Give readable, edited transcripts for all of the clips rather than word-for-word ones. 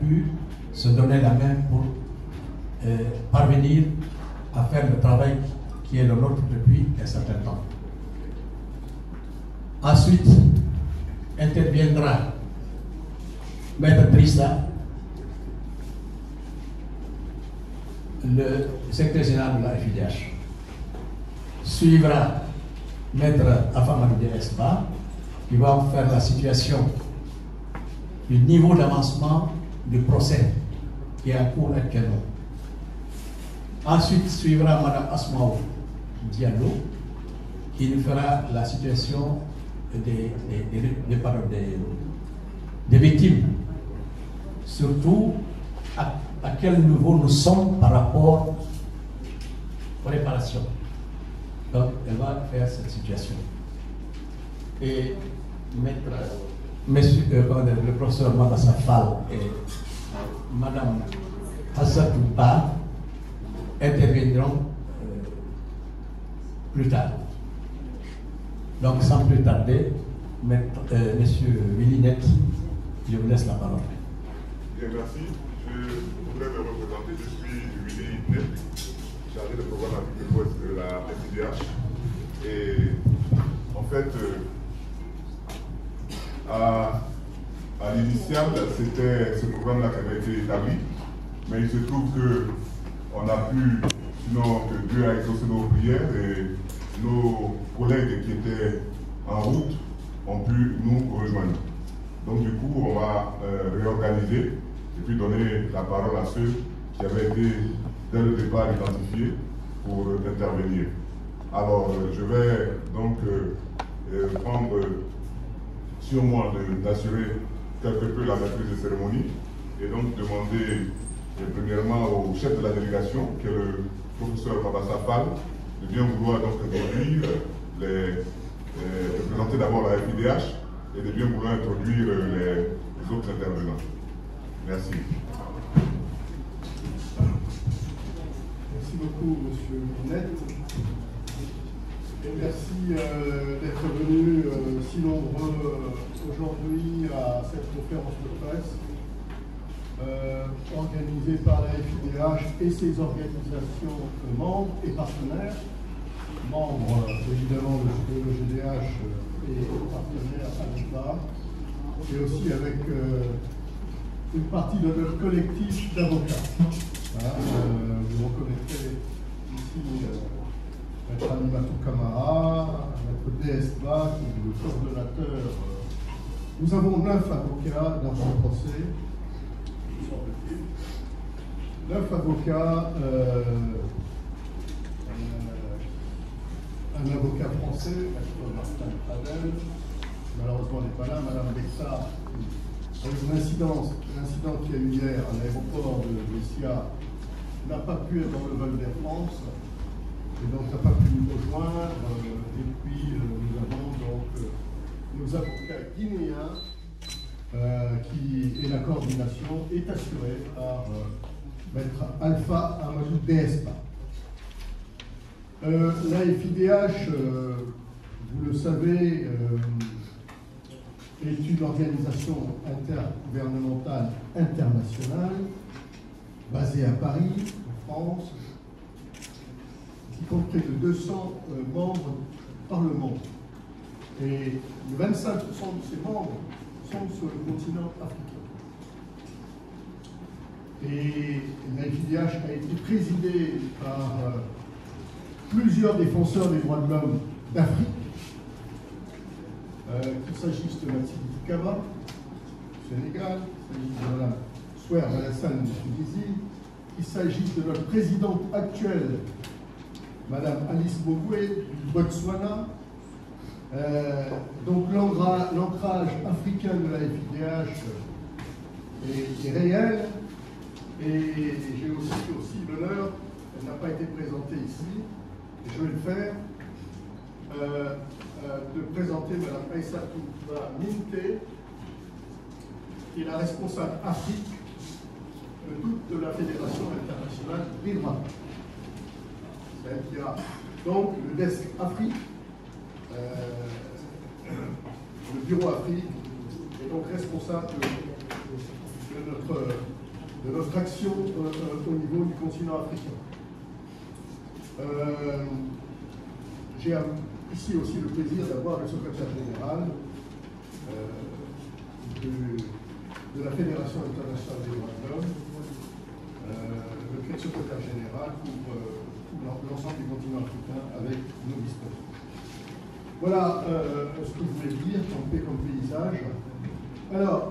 pu se donner la main pour parvenir à faire le travail qui est le nôtre depuis un certain temps. Ensuite, interviendra Maître Trissa, le secrétaire général de la FIDH. Suivra Maître Afamadou Esba, qui va faire la situation du niveau d'avancement du procès qui est en cours actuellement. Ensuite suivra Mme Asmaou Diallo, qui nous fera la situation des victimes. Surtout, à quel niveau nous sommes par rapport aux réparations. Donc, elle va faire cette situation. Et le professeur Mabassa Fall et Mme Hassatou Ba interviendront plus tard. Donc, sans plus tarder, Monsieur Willinet, je vous laisse la parole. Bien, merci. Je voudrais me représenter. Je suis Willy Net, chargé de programme Afrique de l'Ouest de la FIDH. Et en fait, à l'initial, c'était ce programme-là qui avait été établi, mais il se trouve qu'on a pu, sinon que Dieu a exaucé nos prières et nos collègues qui étaient en route ont pu nous rejoindre. Donc du coup, on va réorganiser et puis donner la parole à ceux qui avaient été dès le départ identifiés pour intervenir. Alors, je vais donc prendre sur moi d'assurer quelque peu la maîtrise de cérémonie et donc demander premièrement au chef de la délégation, qui est le professeur Mabassa Fall, de bien vouloir donc introduire présenter d'abord la FIDH et de bien vouloir introduire les autres intervenants. Merci. Merci beaucoup, Monsieur Net. Et merci d'être venu si nombreux aujourd'hui à cette conférence de presse organisée par la FIDH et ses organisations membres et partenaires, membres évidemment de l'EGDH et partenaires à l'État, et aussi avec une partie de notre collectif d'avocats. Vous reconnaîtrez ici Maître Animatou Camara, Maître Desba, qui est le coordonnateur. Nous avons 9 avocats dans ce procès. 9 avocats, un avocat français, Maître Martin Pradel, malheureusement n'est pas là, Madame Bexar, avec l'incident qu'il y a eu hier à l'aéroport de Bessia, n'a pas pu être dans le vol d'Air France, et donc n'a pas pu nous rejoindre, et puis nous avons donc nos avocats guinéens, et la coordination est assurée par Maître Alpha Amadou Despa. La FIDH, vous le savez, est une organisation intergouvernementale internationale basée à Paris, en France, qui compte près de 200 membres par le monde. Et 25% de ces membres sont sur le continent africain. Et la FIDH a été présidée par plusieurs défenseurs des droits de l'homme d'Afrique, qu'il s'agisse de Matsidi Kaba, du Sénégal, qu'il s'agisse de Mme Souer Alassane de Tunisie, qu'il s'agisse de notre présidente actuelle, Mme Alice Bogoué du Botswana. Donc l'ancrage africain de la FIDH est réel, et j'ai aussi l'honneur, elle n'a pas été présentée ici, et je vais le faire, de présenter Mme Aïssatou Minte, qui est la responsable Afrique de toute la Fédération internationale des droits. C'est elle qui a donc le desk Afrique, le bureau Afrique, est donc responsable de de notre action au niveau du continent africain. J'ai ici aussi le plaisir d'avoir le secrétaire général de la Fédération internationale des droits de l'homme, le secrétaire général pour l'ensemble du continent africain avec nos dispositifs. Voilà ce que je voulais dire comme paysage. Alors,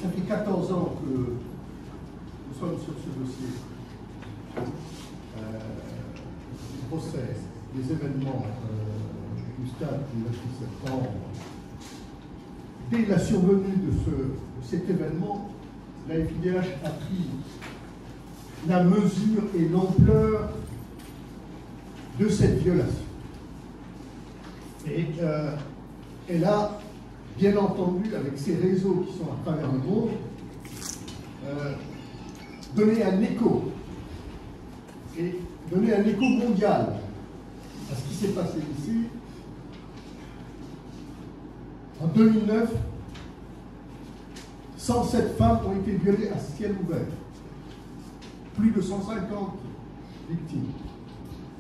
ça fait 14 ans que nous sommes sur ce dossier. Le procès, les événements du stade du 28 septembre. Dès la survenue de cet événement, la FIDH a pris la mesure et l'ampleur de cette violation. Et elle a, bien entendu, avec ces réseaux qui sont à travers le monde, donné un écho, et donné un écho mondial à ce qui s'est passé ici. En 2009, 107 femmes ont été violées à ciel ouvert, plus de 150 victimes.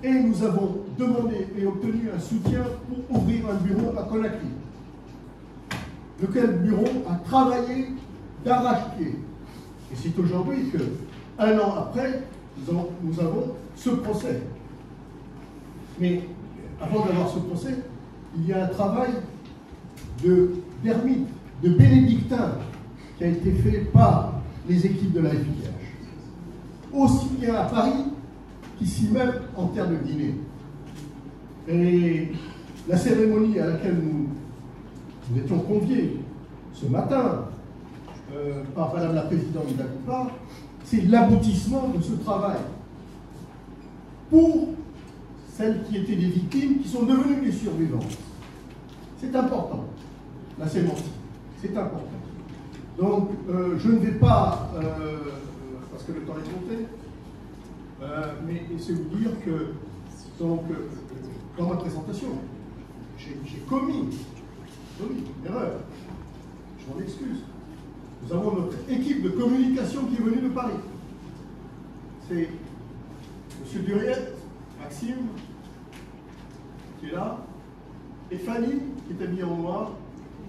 Et nous avons demandé et obtenu un soutien pour ouvrir un bureau à Conakry, lequel bureau a travaillé d'arrache-pied. Et c'est aujourd'hui que, un an après, nous avons ce procès. Mais avant d'avoir ce procès, il y a un travail d'ermite, de bénédictin, qui a été fait par les équipes de la FIDH. Aussi bien à Paris qu'ici même en terre de Guinée. Et la cérémonie à laquelle nous étions conviés ce matin par Madame la Présidente Dagupa, c'est l'aboutissement de ce travail pour celles qui étaient des victimes, qui sont devenues des survivantes. C'est important, la sémantique, c'est important. Donc, je ne vais pas, parce que le temps est compté, mais c'est vous dire que, donc, dans ma présentation, j'ai commis une erreur. Je m'en excuse. Nous avons notre équipe de communication qui est venue de Paris. C'est M. Duriette, Maxime, qui est là, et Fanny, qui est habillée en noir,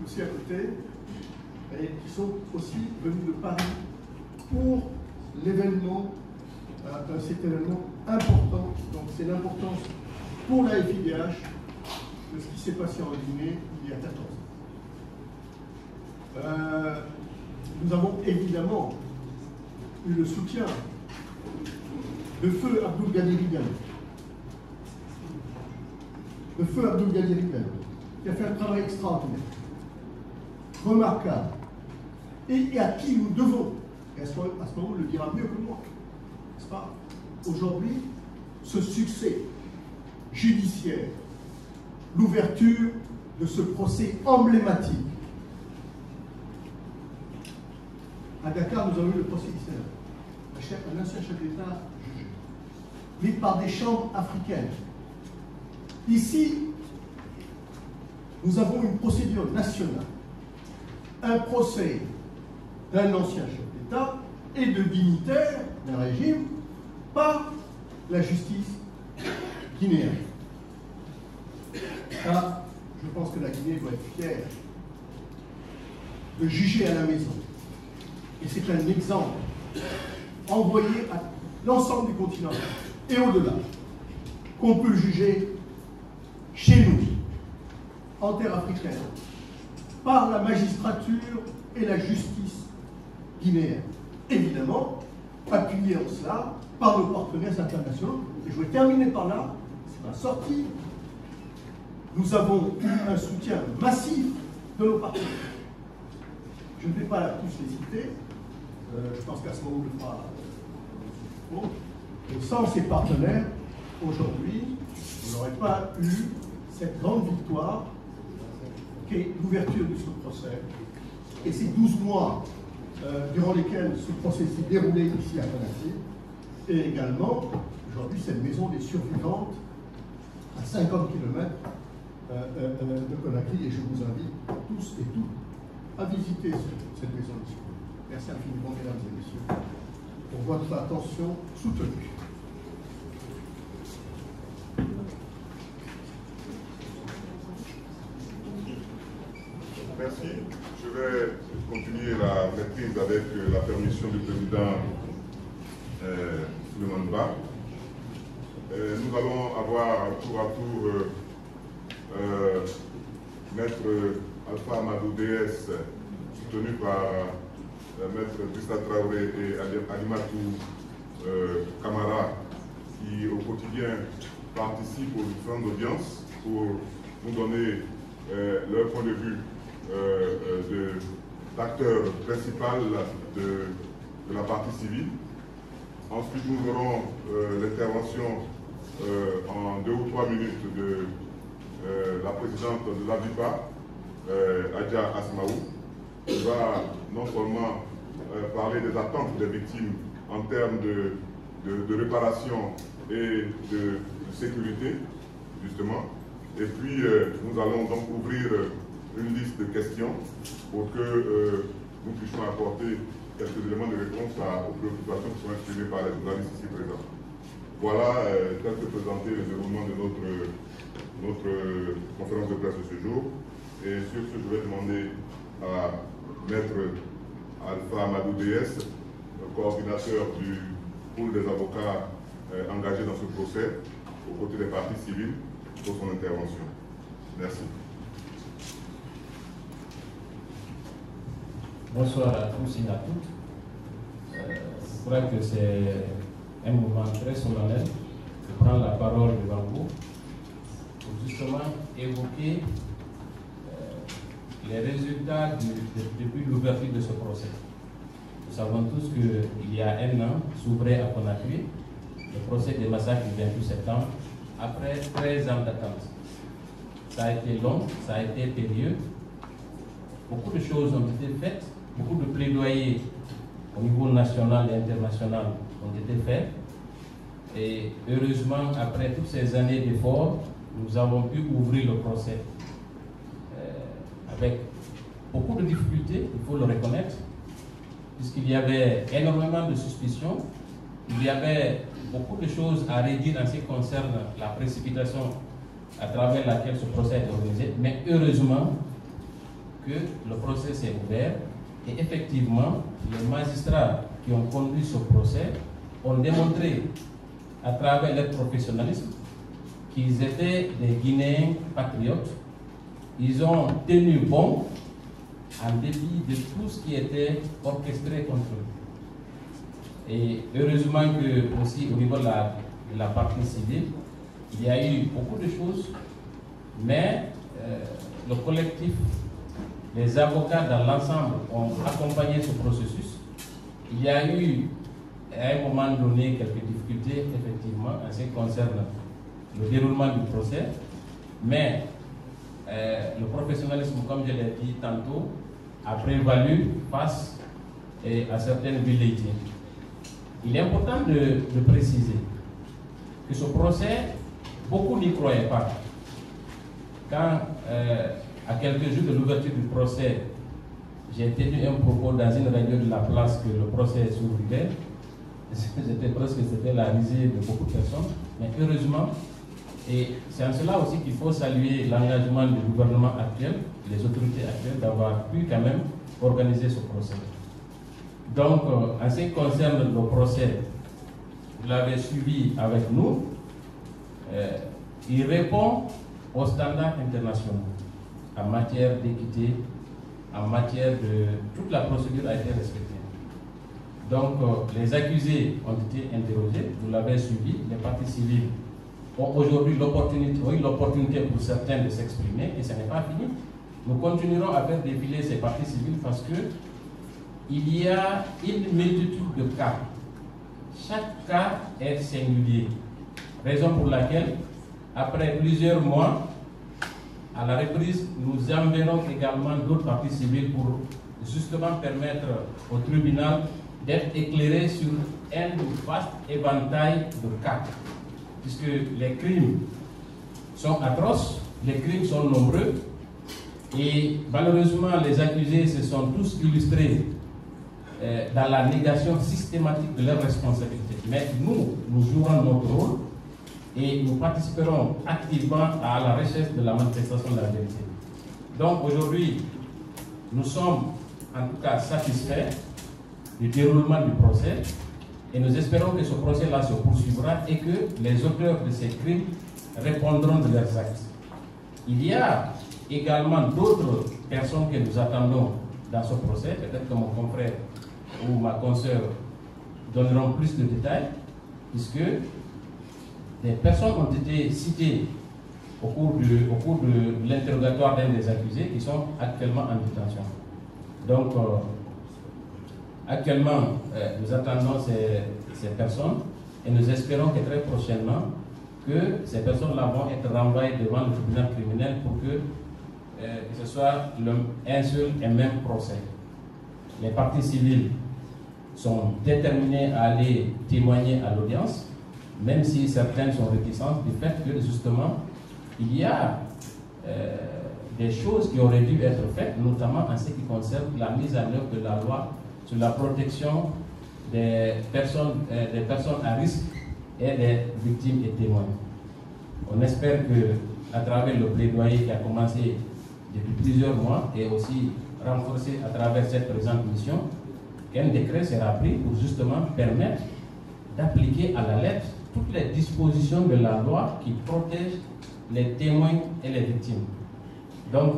aussi à côté, et qui sont aussi venus de Paris pour l'événement, cet événement important. Donc c'est l'importance pour la FIDH de ce qui s'est passé en Guinée il y a 14 ans. Nous avons évidemment eu le soutien de Feu Abdul Ghani Rigal. Le Feu Abdul Ghani Rigal, qui a fait un travail extraordinaire, remarquable, et à qui nous devons, et à ce moment on le dira mieux que moi, n'est-ce pas, aujourd'hui, ce succès judiciaire, l'ouverture de ce procès emblématique. À Dakar, nous avons eu le procès d'Israël, un ancien chef d'État jugé, mais par des chambres africaines. Ici, nous avons une procédure nationale, un procès d'un ancien chef d'État et de dignitaires d'un régime par la justice guinéenne. Ça, je pense que la Guinée doit être fière de juger à la maison. Et c'est un exemple envoyé à l'ensemble du continent et au-delà, qu'on peut juger chez nous, en terre africaine, par la magistrature et la justice guinéenne. Évidemment, appuyé en cela par nos partenaires internationaux. Et je vais terminer par là, c'est ma sortie. Nous avons eu un soutien massif de nos partenaires. Je ne vais pas tous les citer, je pense qu'à ce moment on le fera. Et sans ces partenaires, aujourd'hui, on n'aurait pas eu cette grande victoire qui est l'ouverture de ce procès. Et ces 12 mois durant lesquels ce procès s'est déroulé ici à Conakry, et également, aujourd'hui, cette maison des survivantes à 50 km de Conakry, et je vous invite tous et toutes à visiter cette maison des survivantes. Merci infiniment, mesdames et messieurs, pour votre attention soutenue. Merci. Je vais continuer la maîtrise avec la permission du président Souleymane Ba. Nous allons avoir tour à tour Maître Alpha Amadou DS, soutenu par Maître Drissa Traoré et Alimatou Kamara, qui au quotidien participent aux différentes audiences pour nous donner leur point de vue d'acteur principal de la partie civile. Ensuite, nous aurons l'intervention en 2 ou 3 minutes de la présidente de l'AVIPA, Adja Asmaou, qui va non seulement parler des attentes des victimes en termes de réparation et de sécurité, justement. Et puis, nous allons donc ouvrir une liste de questions pour que nous puissions apporter quelques éléments de réponse aux préoccupations qui sont exprimées par les journalistes ici présents. Voilà, tel que présenté le déroulement de notre conférence de presse de ce jour. Et sur ce, je vais demander à Maître Alpha Amadou DS, coordinateur du pool des avocats engagés dans ce procès, aux côtés des parties civiles, pour son intervention. Merci. Bonsoir à tous et à toutes. Je crois que c'est un moment très solennel de prendre la parole devant vous pour justement évoquer les résultats depuis l'ouverture de ce procès. Nous savons tous qu'il y a 1 an, s'ouvrait à Conakry le procès des massacres du 28 septembre, après 13 ans d'attente. Ça a été long, ça a été périlleux. Beaucoup de choses ont été faites, beaucoup de plaidoyers au niveau national et international ont été faits. Et heureusement, après toutes ces années d'efforts, nous avons pu ouvrir le procès avec beaucoup de difficultés, il faut le reconnaître, puisqu'il y avait énormément de suspicions, il y avait beaucoup de choses à redire en ce qui concerne la précipitation à travers laquelle ce procès est organisé, mais heureusement que le procès s'est ouvert et effectivement, les magistrats qui ont conduit ce procès ont démontré à travers leur professionnalisme qu'ils étaient des Guinéens patriotes. Ils ont tenu bon en dépit de tout ce qui était orchestré contre eux. Et heureusement que aussi au niveau de la partie civile, il y a eu beaucoup de choses, mais le collectif, les avocats dans l'ensemble ont accompagné ce processus. Il y a eu à un moment donné quelques difficultés, effectivement, en ce qui concerne le déroulement du procès, mais le professionnalisme, comme je l'ai dit tantôt, a prévalu face à certaines velléités. Il est important de préciser que ce procès, beaucoup n'y croyaient pas. Quand, à quelques jours de l'ouverture du procès, j'ai tenu un propos dans une radio de la place que le procès s'ouvrirait, c'était la risée de beaucoup de personnes, mais heureusement, et c'est en cela aussi qu'il faut saluer l'engagement du gouvernement actuel, les autorités actuelles, d'avoir pu quand même organiser ce procès. Donc, en ce qui concerne le procès, vous l'avez suivi avec nous, il répond aux standards internationaux en matière d'équité, en matière de... Toute la procédure a été respectée. Donc, les accusés ont été interrogés, vous l'avez suivi, les parties civiles ont aujourd'hui l'opportunité pour certains de s'exprimer et ce n'est pas fini. Nous continuerons à faire défiler ces parties civiles parce que il y a une multitude de cas. Chaque cas est singulier. Raison pour laquelle, après plusieurs mois, à la reprise, nous enverrons également d'autres parties civiles pour justement permettre au tribunal d'être éclairé sur un vaste éventail de cas. Puisque les crimes sont atroces, les crimes sont nombreux, et malheureusement les accusés se sont tous illustrés dans la négation systématique de leurs responsabilités. Mais nous jouerons notre rôle et nous participerons activement à la recherche de la manifestation de la vérité. Donc aujourd'hui, nous sommes en tout cas satisfaits du déroulement du procès et nous espérons que ce procès-là se poursuivra et que les auteurs de ces crimes répondront de leurs actes. Il y a également d'autres personnes que nous attendons dans ce procès. Peut-être que mon confrère ou ma consoeur donneront plus de détails, puisque des personnes ont été citées au cours de l'interrogatoire d'un des accusés qui sont actuellement en détention. Donc, actuellement, nous attendons ces personnes et nous espérons que très prochainement, que ces personnes-là vont être renvoyées devant le tribunal criminel pour que ce soit un seul et même procès. Les parties civiles sont déterminées à aller témoigner à l'audience, même si certaines sont réticentes du fait que justement il y a des choses qui auraient dû être faites, notamment en ce qui concerne la mise en œuvre de la loi sur la protection des personnes à risque et des victimes et témoins. On espère que, à travers le plaidoyer qui a commencé depuis plusieurs mois et aussi renforcé à travers cette présente mission, qu'un décret sera pris pour justement permettre d'appliquer à la lettre toutes les dispositions de la loi qui protègent les témoins et les victimes. Donc,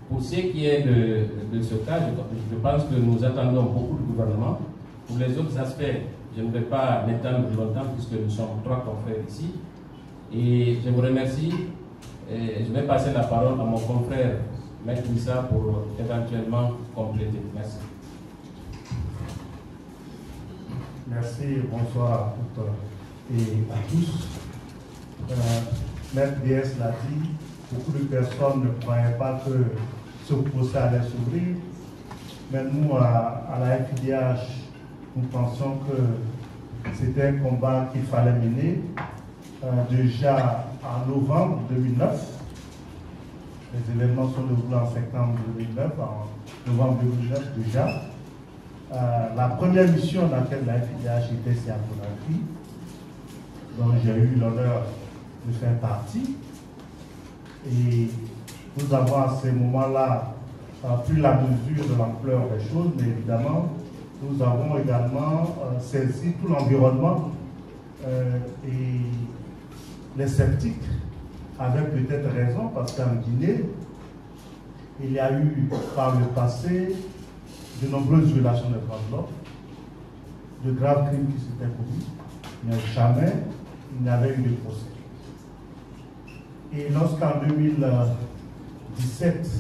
pour ce qui est de ce cas, je pense que nous attendons beaucoup du gouvernement. Pour les autres aspects, je ne vais pas m'étendre longtemps puisque nous sommes 3 confrères ici. Et je vous remercie. Et je vais passer la parole à mon confrère Maître Issa pour éventuellement compléter. Merci. Merci, bonsoir à toutes et à tous. Maître DS l'a dit, beaucoup de personnes ne croyaient pas que ce procès allait s'ouvrir. Mais nous, à la FIDH, nous pensions que c'était un combat qu'il fallait mener. Déjà en novembre 2009, les événements sont déroulés en septembre 2009, en novembre 2009 déjà. La première mission dans laquelle la FIDH était, c'est à Conakry, dont j'ai eu l'honneur de faire partie. Et nous avons à ce moment-là pris la mesure de l'ampleur des choses, mais évidemment, nous avons également saisi tout l'environnement et les sceptiques avaient peut-être raison parce qu'en Guinée, il y a eu par le passé de nombreuses violations des droits de l'homme, de graves crimes qui s'étaient commis, mais jamais il n'y avait eu de procès. Et lorsqu'en 2017,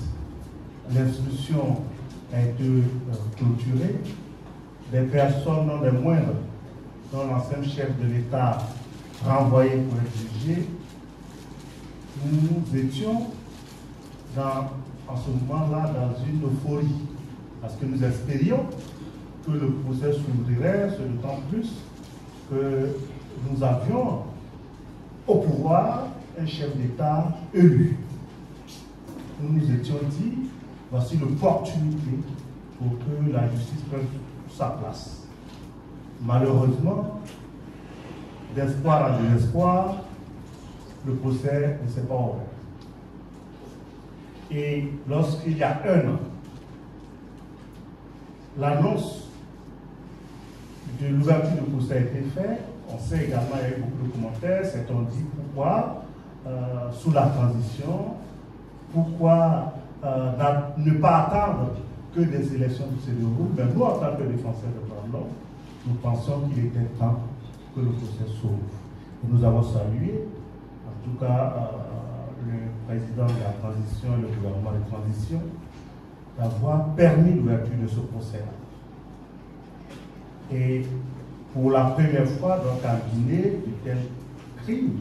l'instruction a été clôturée, des personnes, non des moindres, dont l'ancien chef de l'État renvoyé pour être jugé, nous étions en ce moment-là dans une euphorie, parce que nous espérions que le procès s'ouvrirait, ce d'autant plus que nous avions au pouvoir un chef d'État élu. Nous nous étions dit, voici l'opportunité pour que la justice prenne sa place. Malheureusement, d'espoir en désespoir, le procès ne s'est pas ouvert. Et lorsqu'il y a un an, l'annonce de l'ouverture du procès a été faite, on sait également qu'il y a eu beaucoup de commentaires, certains ont dit pourquoi, sous la transition, pourquoi ne pas attendre que des élections se déroulent, mais nous, en tant que défenseurs de droits de l'homme, nous pensons qu'il était temps que le procès s'ouvre. Et nous avons salué, en tout cas, le président de la transition et le gouvernement de transition, d'avoir permis l'ouverture de ce procès-là. Et pour la première fois, donc en Guinée, de tels crimes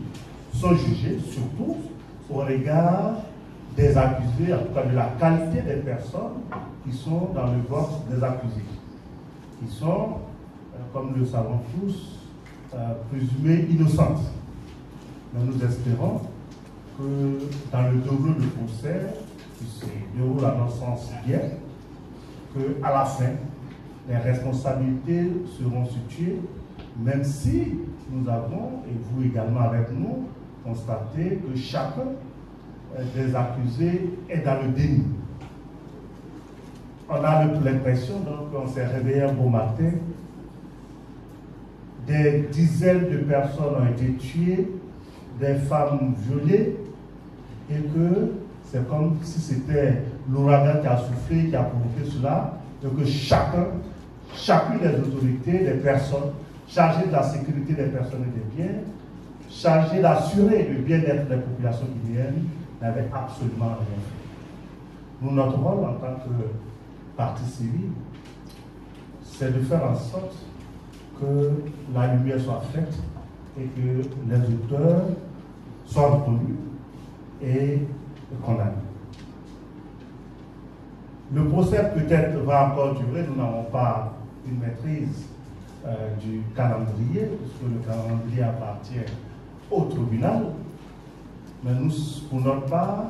sont jugés, surtout au regard des accusés, en tout cas de la qualité des personnes qui sont dans le box des accusés, qui sont, comme nous le savons tous, présumées innocentes. Mais nous espérons que dans le déroulement du procès, qui se déroule à notre sens bien, qu'à la fin, les responsabilités seront situées, même si nous avons, et vous également avec nous, constaté que chacun des accusés est dans le déni. On a l'impression, donc, on s'est réveillé un beau matin, des dizaines de personnes ont été tuées, des femmes violées, et que c'est comme si c'était l'ouragan qui a soufflé, qui a provoqué cela, et que chacune des autorités, des personnes chargées de la sécurité des personnes et des biens, chargées d'assurer le bien-être des populations guinéennes, n'avaient absolument rien fait. Nous, notre rôle en tant que partie civile, c'est de faire en sorte que la lumière soit faite et que les auteurs soient reconnus et condamnés. Le procès peut-être va encore durer, nous n'avons pas une maîtrise du calendrier, puisque le calendrier appartient au tribunal, mais nous, pour notre part,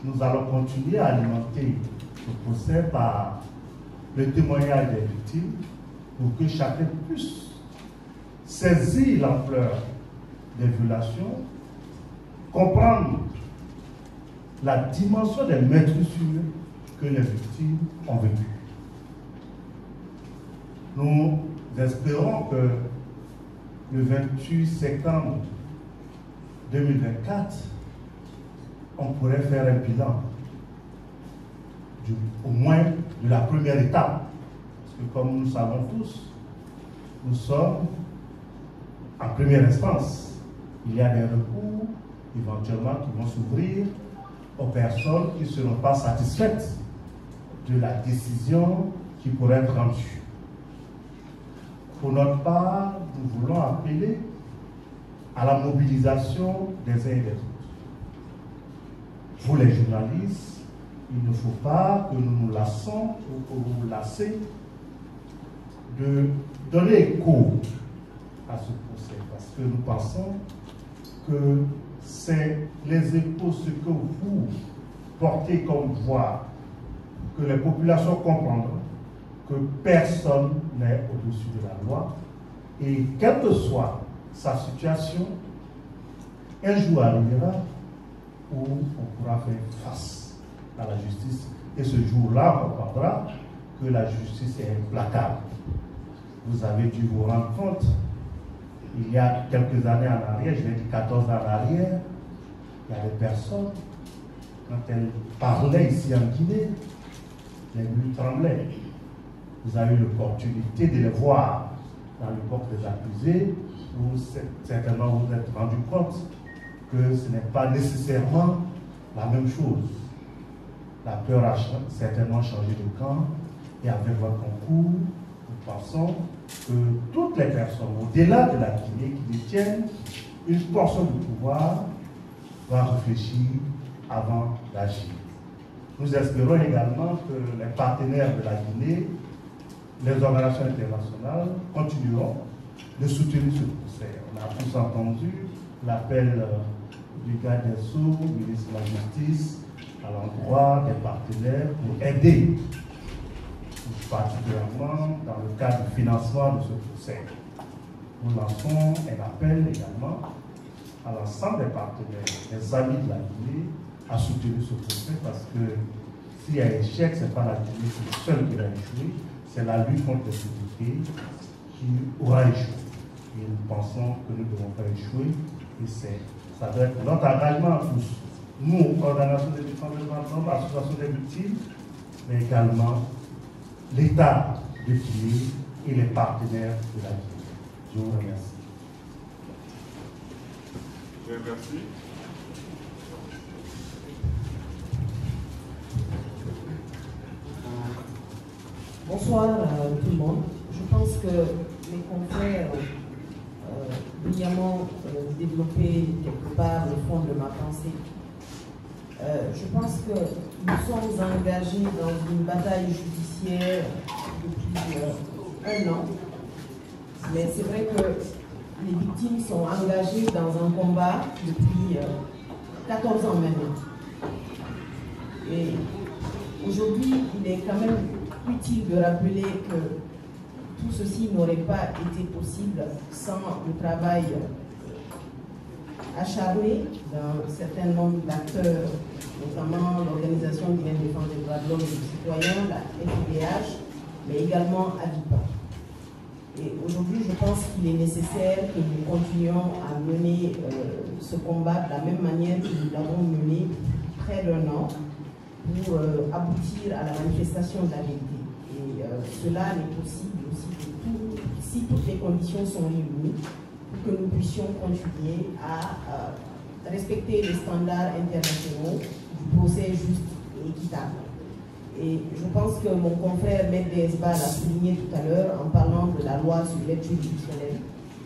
nous allons continuer à alimenter le procès par le témoignage des victimes pour que chacun puisse saisir l'ampleur des violations, comprendre la dimension des meurtrissures que les victimes ont vécues. Nous espérons que le 28 septembre 2024, on pourrait faire un bilan, au moins de la première étape. Parce que comme nous savons tous, nous sommes en première instance. Il y a des recours éventuellement qui vont s'ouvrir aux personnes qui ne seront pas satisfaites de la décision qui pourrait être rendue. Pour notre part, nous voulons appeler à la mobilisation des uns et des autres. Vous les journalistes, il ne faut pas que nous nous lassons ou que vous vous lassez de donner écho à ce procès, parce que nous pensons que c'est les échos, ce que vous portez comme voix, que les populations comprendront que personne n'est au-dessus de la loi, et quelle que soit sa situation, un jour arrivera où on pourra faire face à la justice, et ce jour-là, on comprendra que la justice est implacable. Vous avez dû vous rendre compte, il y a quelques années en arrière, je vais dire 14 ans en arrière, il y a des personnes, quand elles parlaient ici en Guinée, les murs tremblaient. Vous avez eu l'opportunité de les voir dans le corps des accusés, où certainement vous vous êtes rendu compte que ce n'est pas nécessairement la même chose. La peur a certainement changé de camp, et avec votre concours, nous pensons que toutes les personnes, au-delà de la Guinée, qui détiennent une portion du pouvoir, doivent réfléchir avant d'agir. Nous espérons également que les partenaires de la Guinée, les organisations internationales, continueront de soutenir ce procès. On a tous entendu l'appel du garde des Sceaux, du ministre de la Justice, à l'endroit des partenaires pour aider, particulièrement dans le cadre du financement de ce procès. Nous lançons un appel également à l'ensemble des partenaires, des amis de la Guinée, à soutenir ce procès, parce que s'il y a échec, ce n'est pas la Guinée seule qui va échouer, c'est la lutte contre l'impunité qui aura échoué. Et nous pensons que nous ne devons pas échouer, et ça doit être notre engagement à tous. Nous, organisation des défense des droits de l'homme, association des victimes, mais également l'État de Guinée et les partenaires de la Guinée. Je vous remercie. Merci. Bonsoir tout le monde. Je pense que mes confrères brillamment développé quelque part le fond de ma pensée. Je pense que nous sommes engagés dans une bataille judiciaire depuis 1 an, mais c'est vrai que les victimes sont engagées dans un combat depuis 14 ans maintenant. Et aujourd'hui, il est quand même utile de rappeler que tout ceci n'aurait pas été possible sans le travail acharné d'un certain nombre d'acteurs, notamment l'Organisation qui vient défendre les droits de l'homme et des citoyens, la FIDH, mais également AVIPA. Et aujourd'hui, je pense qu'il est nécessaire que nous continuions à mener ce combat de la même manière que nous l'avons mené près d'un an pour aboutir à la manifestation de la vérité. Et cela n'est possible aussi que si toutes les conditions sont réunies pour que nous puissions continuer à respecter les standards internationaux du procès juste et équitable. Et je pense que mon confrère Maître Esba l'a souligné tout à l'heure en parlant de la loi sur l'aide juridictionnelle.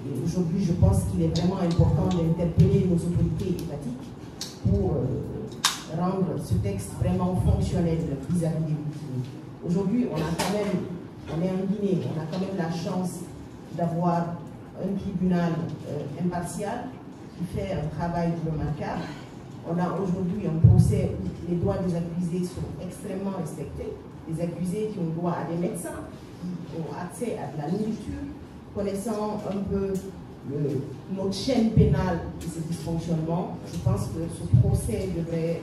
Et aujourd'hui, je pense qu'il est vraiment important d'interpeller nos autorités étatiques pour rendre ce texte vraiment fonctionnel vis-à-vis des victimes. Aujourd'hui, on est en Guinée, on a quand même la chance d'avoir un tribunal impartial qui fait un travail remarquable. On a aujourd'hui un procès où les droits des accusés sont extrêmement respectés. Les accusés qui ont droit à des médecins, qui ont accès à de la nourriture, connaissant un peu notre chaîne pénale et ses dysfonctionnements, je pense que ce procès devrait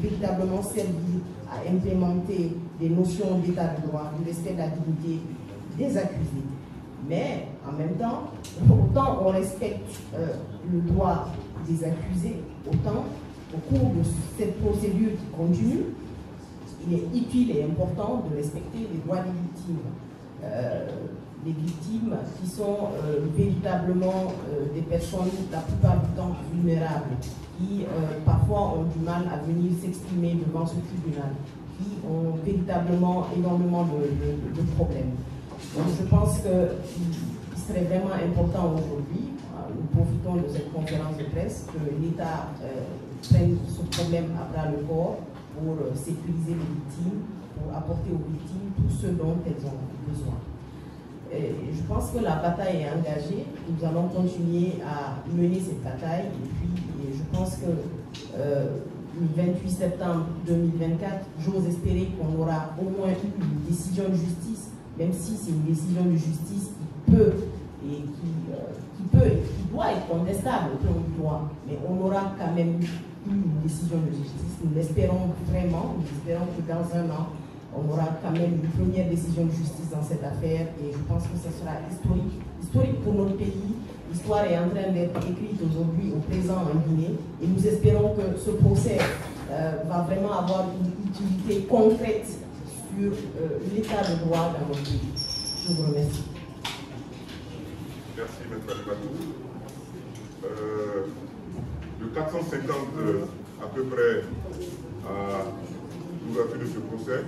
véritablement servir à implémenter des notions d'état de droit, du respect de la dignité des accusés. Mais en même temps, autant on respecte le droit des accusés, autant au cours de cette procédure qui continue, il est utile et important de respecter les droits des victimes. Les victimes qui sont véritablement des personnes la plupart du temps vulnérables, qui parfois ont du mal à venir s'exprimer devant ce tribunal, qui ont véritablement énormément de problèmes. Donc je pense qu'il serait vraiment important aujourd'hui, nous profitons de cette conférence de presse, que l'État prenne ce problème à bras le corps pour sécuriser les victimes, pour apporter aux victimes tout ce dont elles ont besoin. Et je pense que la bataille est engagée, nous allons continuer à mener cette bataille et puis je pense que le 28 septembre 2024, j'ose espérer qu'on aura au moins une décision de justice, même si c'est une décision de justice qui peut et qui doit être contestable au plan du droit, mais on aura quand même une décision de justice. Nous l'espérons vraiment, nous espérons que dans un an, on aura quand même une première décision de justice dans cette affaire et je pense que ce sera historique pour notre pays. L'histoire est en train d'être écrite aujourd'hui au présent en Guinée et nous espérons que ce procès va vraiment avoir une utilité concrète sur l'état de droit dans notre pays. Je vous remercie. Merci, Maître Alibatou. Le 450 à peu près à l'ouverture de ce procès.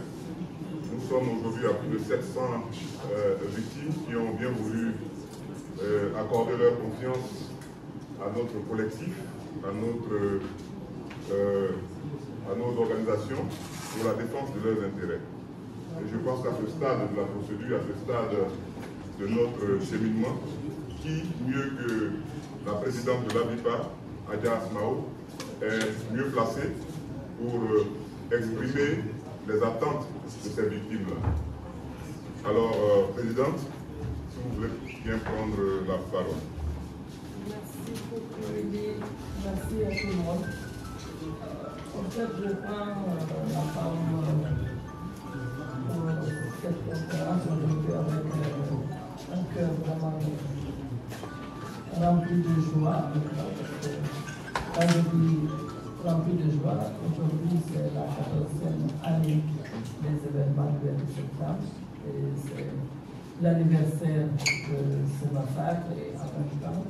Nous sommes aujourd'hui à plus de 700 victimes qui ont bien voulu accorder leur confiance à notre collectif, à nos organisations pour la défense de leurs intérêts. Et je pense qu'à ce stade de la procédure, à ce stade de notre cheminement, qui, mieux que la présidente de l'AVIPA, Adja Asmao, est mieux placée pour exprimer les attentes de ces victimes-là. Alors, Présidente, si vous voulez bien prendre la parole. Merci beaucoup, Elie. Merci à tout le monde. En fait, je prends la parole pour cette conférence aujourd'hui avec un cœur vraiment rempli de joie. Quand je dis rempli de joie, aujourd'hui c'est la 14e année des événements du 28 septembre et c'est l'anniversaire de ce massacre et en même temps,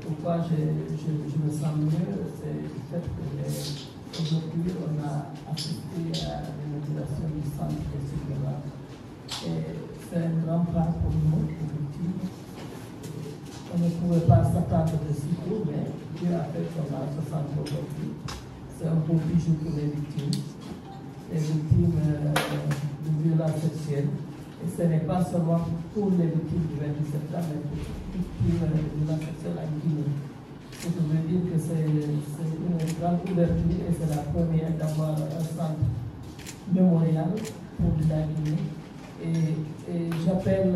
pourquoi je me sens mieux, c'est le fait que aujourd'hui on a assisté à l'inauguration du centre de Séguéla. Et c'est un grand pas pour nous, pour les victimes. On ne pouvait pas s'attendre de si tôt, mais Dieu a fait qu'on a 60 aujourd'hui. C'est un beau bijou pour les victimes de violences sexuelles. Et ce n'est pas seulement pour les victimes du 28 septembre, mais pour les victimes de violences sexuelles en Guinée. Je veux dire que c'est une grande ouverture et c'est la première d'avoir un centre mémorial pour la Guinée. Et j'appelle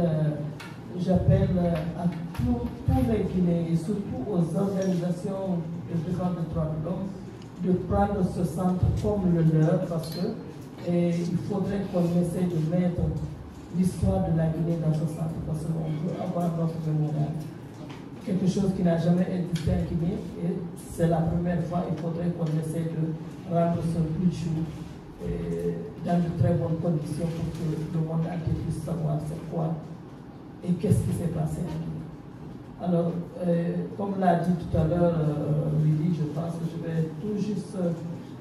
à tous les Guinéens et surtout aux organisations de défense des droits de l'homme de prendre ce centre comme le leur parce que il faudrait qu'on essaie de mettre l'histoire de la Guinée dans ce centre parce qu'on peut avoir notre mémoire. Quelque chose qui n'a jamais existé en Guinée et c'est la première fois, il faudrait qu'on essaie de rendre ce plus dans de très bonnes conditions pour que le monde entier puisse savoir c'est quoi et qu'est-ce qui s'est passé en Guinée. Alors, comme l'a dit tout à l'heure Lydie, je pense que je vais tout juste,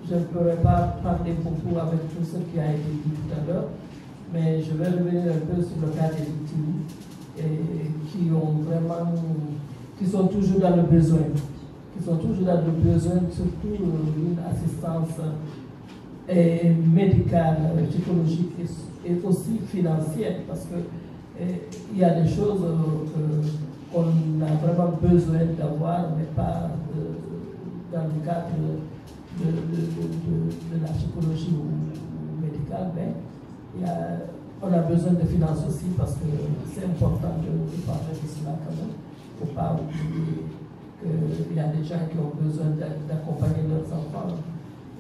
je ne pourrai pas parler beaucoup avec tout ce qui a été dit tout à l'heure, mais je vais revenir un peu sur le cas des victimes et qui sont toujours dans le besoin, surtout d'une assistance médicale, psychologique et aussi financière, parce que il y a des choses qu'on a vraiment besoin d'avoir, mais pas dans le cadre de la psychologie ou médicale, mais on a besoin de finances aussi parce que c'est important de parler de cela quand même. Il ne faut pas oublier qu'il y a des gens qui ont besoin d'accompagner leurs enfants.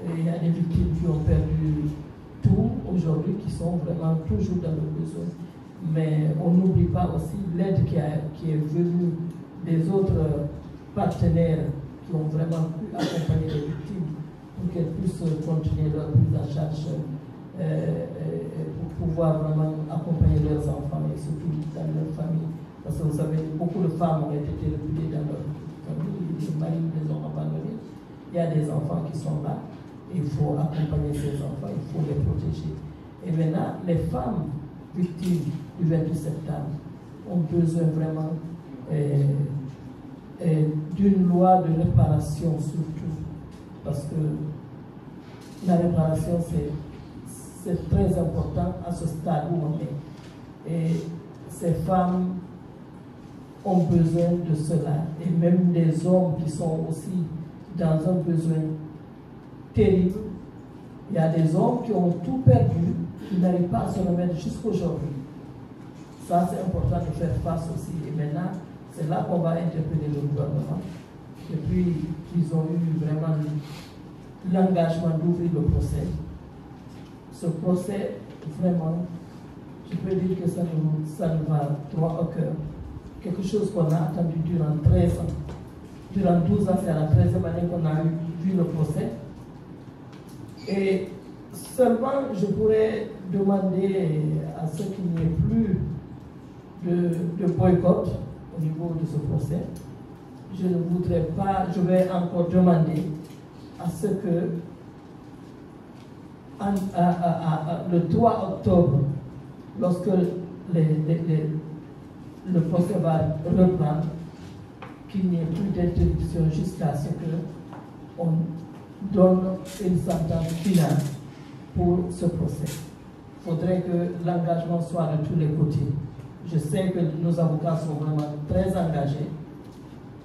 Et il y a des victimes qui ont perdu tout aujourd'hui, qui sont vraiment toujours dans le besoin. Mais on n'oublie pas aussi l'aide qui est venue des autres partenaires qui ont vraiment pu accompagner les victimes pour qu'elles puissent continuer leur prise en charge pour pouvoir vraiment accompagner leurs enfants et surtout dans leur famille. Parce que vous savez, beaucoup de femmes ont été repliées dans leur famille, les maris les ont abandonnés. Il y a des enfants qui sont là, il faut accompagner ces enfants, il faut les protéger. Et maintenant, les femmes victimes du 28 septembre ont besoin vraiment d'une loi de réparation surtout, parce que la réparation c'est très important à ce stade où on est. Et ces femmes ont besoin de cela, et même les hommes qui sont aussi dans un besoin terrible. Il y a des hommes qui ont tout perdu, qui n'arrivent pas à se remettre jusqu'aujourd'hui. Ça, c'est important de faire face aussi. Et maintenant, c'est là qu'on va interpeller le gouvernement. Et puis, ils ont eu vraiment l'engagement d'ouvrir le procès. Ce procès, vraiment, je peux dire que ça nous va droit au cœur. Quelque chose qu'on a attendu durant 13 ans. Durant 12 ans, c'est à la 13e année qu'on a vu le procès. Et seulement, je pourrais demander à ce qu'il n'y ait plus de boycott au niveau de ce procès. Je ne voudrais pas, je vais encore demander à ce que le 3 octobre, lorsque le procès va reprendre, qu'il n'y ait plus d'interruption jusqu'à ce qu'on donne une sentence finale pour ce procès. Il faudrait que l'engagement soit de tous les côtés. Je sais que nos avocats sont vraiment très engagés.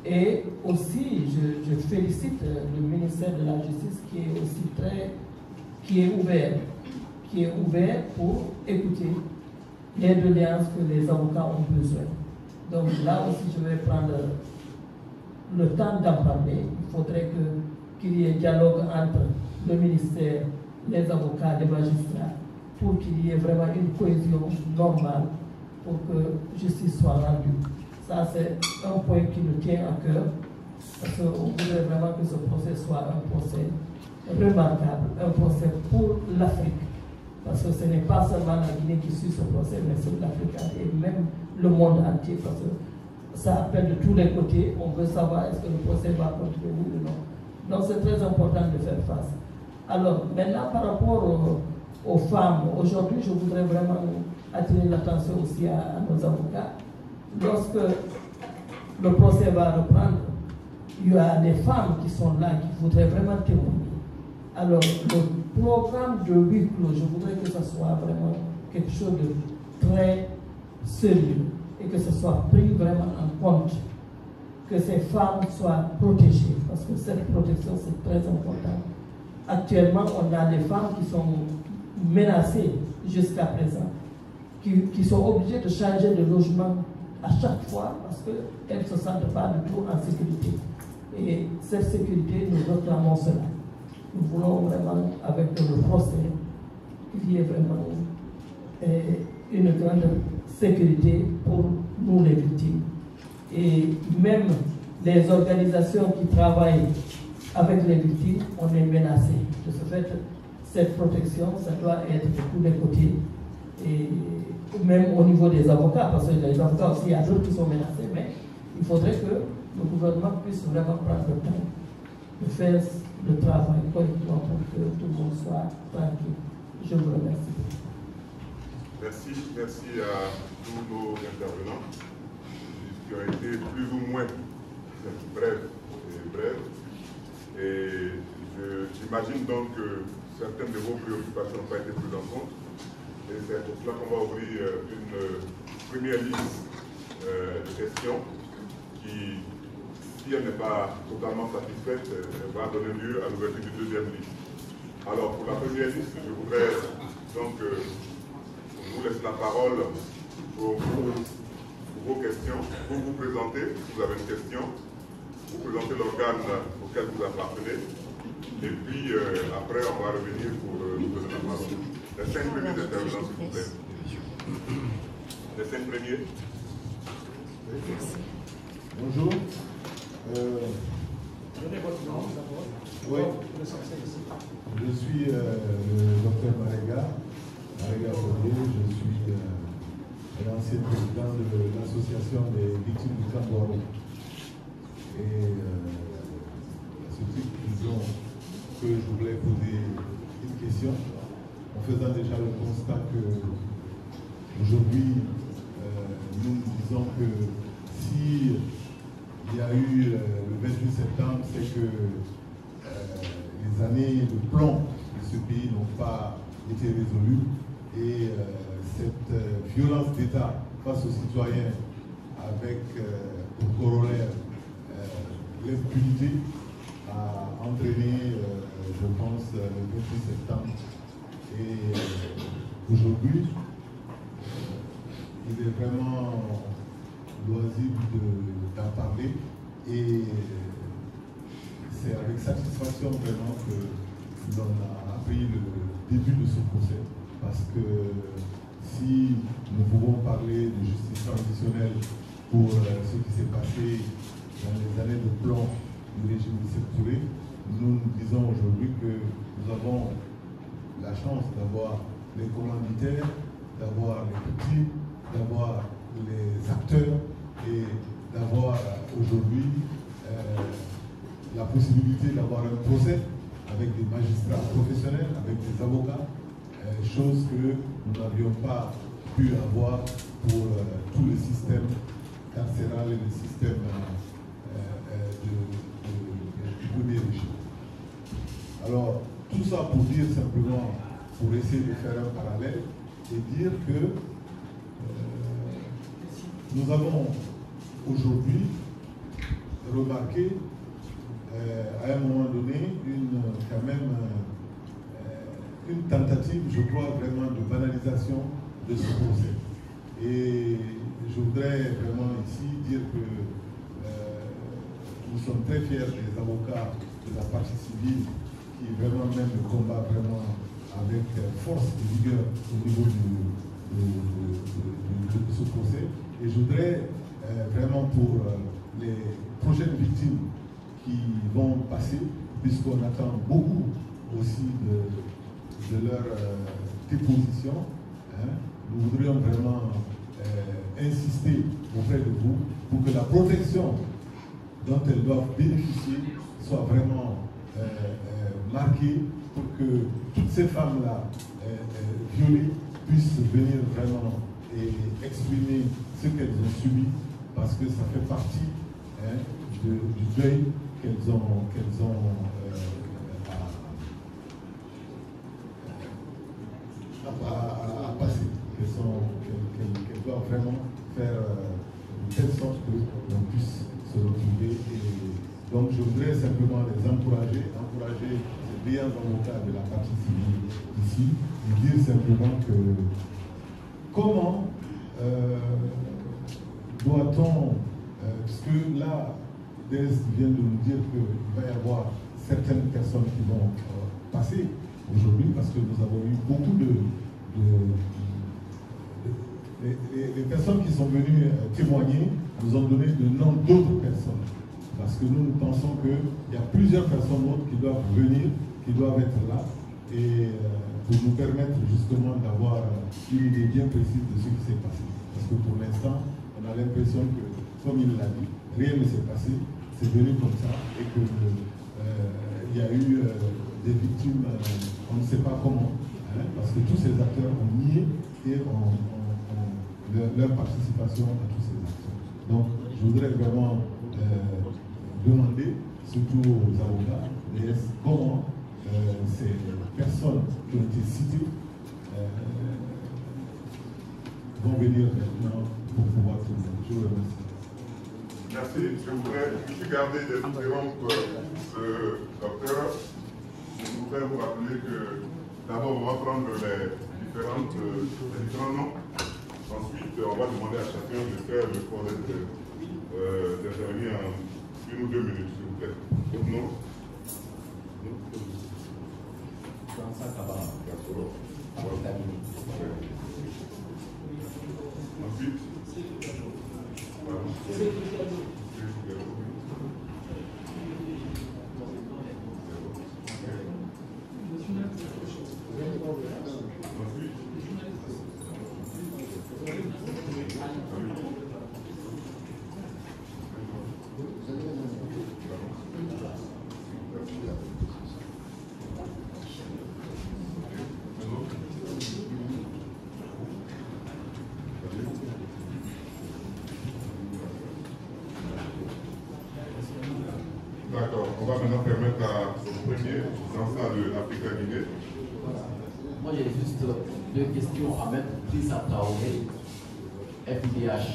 Et aussi, je félicite le ministère de la Justice qui est ouvert pour écouter les doléances que les avocats ont besoin. Donc là aussi, je vais prendre le temps d'en parler. Il faudrait qu'il y ait un dialogue entre le ministère, les avocats, les magistrats, pour qu'il y ait vraiment une cohésion normale pour que justice soit rendue. Ça, c'est un point qui nous tient à cœur, parce qu'on voudrait vraiment que ce procès soit un procès remarquable, un procès pour l'Afrique. Parce que ce n'est pas seulement la Guinée qui suit ce procès, mais c'est l'Afrique et même le monde entier, parce que ça appelle de tous les côtés. On veut savoir est-ce que le procès va continuer ou non. Donc c'est très important de faire face. Alors maintenant, par rapport aux femmes, aujourd'hui, je voudrais vraiment attirer l'attention aussi à nos avocats. Lorsque le procès va reprendre, il y a des femmes qui sont là, qui voudraient vraiment témoigner. Alors, le programme de huis clos, je voudrais que ce soit vraiment quelque chose de très sérieux et que ce soit pris vraiment en compte, que ces femmes soient protégées, parce que cette protection, c'est très important. Actuellement, on a des femmes qui sont menacées jusqu'à présent. qui sont obligées de changer de logement à chaque fois parce qu'elles ne se sentent pas du tout en sécurité. Et cette sécurité, nous réclamons cela. Nous voulons vraiment, avec le procès, qu'il y ait vraiment une grande sécurité pour nous les victimes. Et même les organisations qui travaillent avec les victimes, on est menacé. De ce fait, cette protection, ça doit être de tous les côtés. Et même au niveau des avocats, parce que les avocats aussi, il y a d'autres qui sont menacés, mais il faudrait que le gouvernement puisse vraiment prendre le temps de faire le travail correctement pour que tout le monde soit tranquille. Je vous remercie. Merci à tous nos intervenants qui ont été plus ou moins brefs. Et j'imagine donc que certaines de vos préoccupations n'ont pas été prises en compte. Et c'est pour cela qu'on va ouvrir une première liste de questions qui, si elle n'est pas totalement satisfaite, va donner lieu à l'ouverture d'une deuxième liste. Alors, pour la première liste, je voudrais donc vous laisser la parole pour vos questions, pour vous présenter, si vous avez une question, vous présenter l'organe auquel vous appartenez, et puis après, on va revenir pour vous donner la parole. Les 5 premiers intervenants, s'il vous plaît. Les 5 premiers. Bonjour. Donnez votre nom d'abord. Oui. Je suis le docteur Marega Faudé. Je suis l'ancien président de l'association des victimes du Camp. Et à ce titre, disons que je voulais poser une question en faisant déjà le constat que aujourd'hui, nous disons que si il y a eu le 28 septembre, c'est que les années de plomb de ce pays n'ont pas été résolues et cette violence d'État face aux citoyens avec pour corollaire l'impunité a entraîné, je pense, le 28 septembre. Et aujourd'hui, il est vraiment loisible d'en parler et c'est avec satisfaction vraiment que l'on a appris le début de ce procès parce que si nous pouvons parler de justice transitionnelle pour ce qui s'est passé dans les années de plomb du régime de Sékou Touré, nous disons aujourd'hui que nous avons la chance d'avoir les commanditaires, d'avoir les petits, d'avoir les acteurs et d'avoir aujourd'hui la possibilité d'avoir un procès avec des magistrats professionnels, avec des avocats, chose que nous n'avions pas pu avoir pour tout le système carcéral et le système du premier régime. Alors, tout ça pour dire simplement, pour essayer de faire un parallèle et dire que nous avons aujourd'hui remarqué à un moment donné quand même une tentative, je crois, vraiment de banalisation de ce procès. Et je voudrais vraiment ici dire que nous sommes très fiers des avocats de la partie civile qui vraiment mènent le combat vraiment avec force et vigueur au niveau de ce procès. Et je voudrais vraiment pour les prochaines victimes qui vont passer, puisqu'on attend beaucoup aussi de leur déposition, nous voudrions vraiment insister auprès de vous pour que la protection dont elles doivent bénéficier soit vraiment marquée pour que toutes ces femmes-là violées puissent venir vraiment et exprimer ce qu'elles ont subi parce que ça fait partie du deuil qu'elles ont à passer, qu'elles doivent vraiment faire de telle sorte que l'on puisse se retrouver. Et donc je voudrais simplement les encourager les brillants avocats de la partie civile ici, et dire simplement que comment doit-on, puisque là, DS vient de nous dire qu'il va y avoir certaines personnes qui vont passer aujourd'hui, parce que nous avons eu beaucoup les personnes qui sont venues témoigner nous ont donné le nom d'autres personnes. Parce que nous pensons qu'il y a plusieurs personnes autres qui doivent venir, qui doivent être là, et pour nous permettre justement d'avoir une idée bien précise de ce qui s'est passé. Parce que pour l'instant, on a l'impression que, comme il l'a dit, rien ne s'est passé, c'est venu comme ça, et qu'il y a eu des victimes, on ne sait pas comment, hein, parce que tous ces acteurs ont nié et leur participation à tous ces acteurs. Donc, je voudrais vraiment demander, surtout aux avocats, comment ces personnes qui ont été citées vont venir maintenant pour pouvoir trouver. Je vous remercie. Merci. Je voudrais juste garder des interrompre ce docteur. Je voudrais vous rappeler que d'abord on va prendre les différents noms. Ensuite, on va demander à chacun de faire le projet d'intervenir en 1 ou 2 minutes, s'il vous plaît. Donc, non. Ensuite, d'accord, on va maintenant permettre au premier lanceur de l'Afrique Guinée. Moi j'ai juste 2 questions à mettre. Drissa Traoré, FIDH.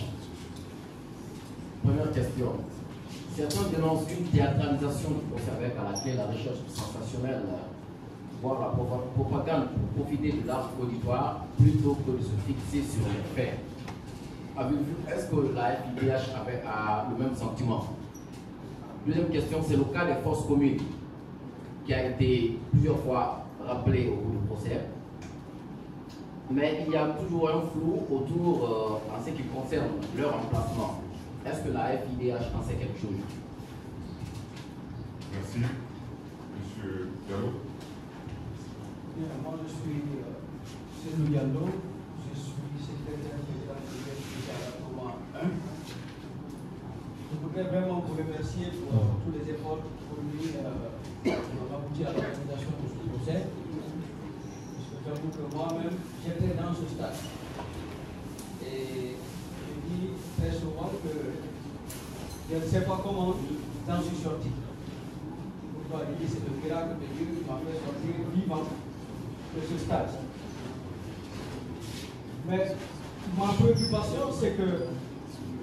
Première question. Certains dénoncent une théâtralisation du procès à laquelle la recherche sensationnelle, voire la propagande pour profiter de l'art auditoire plutôt que de se fixer sur les faits. Avez-vous, est-ce que la FIDH a le même sentiment? Deuxième question, c'est le cas des forces communes qui a été plusieurs fois rappelé au cours du procès. Mais il y a toujours un flou autour en ce qui concerne leur emplacement. Est-ce que la FIDH en sait quelque chose? Merci. Monsieur Diallo. Bien, moi je suis Cédou Diallo, je suis secrétaire général de l'État 1. Je voudrais vraiment vous remercier pour tous les efforts fournis pour aboutir à l'organisation de ce procès. Parce que j'avoue que moi-même, j'étais dans ce stade. Et je dis très souvent que je ne sais pas comment j'en suis sorti. Pourquoi je dis c'est le miracle de Dieu qui m'a fait sortir vivant de ce stade. Mais ma préoccupation, c'est que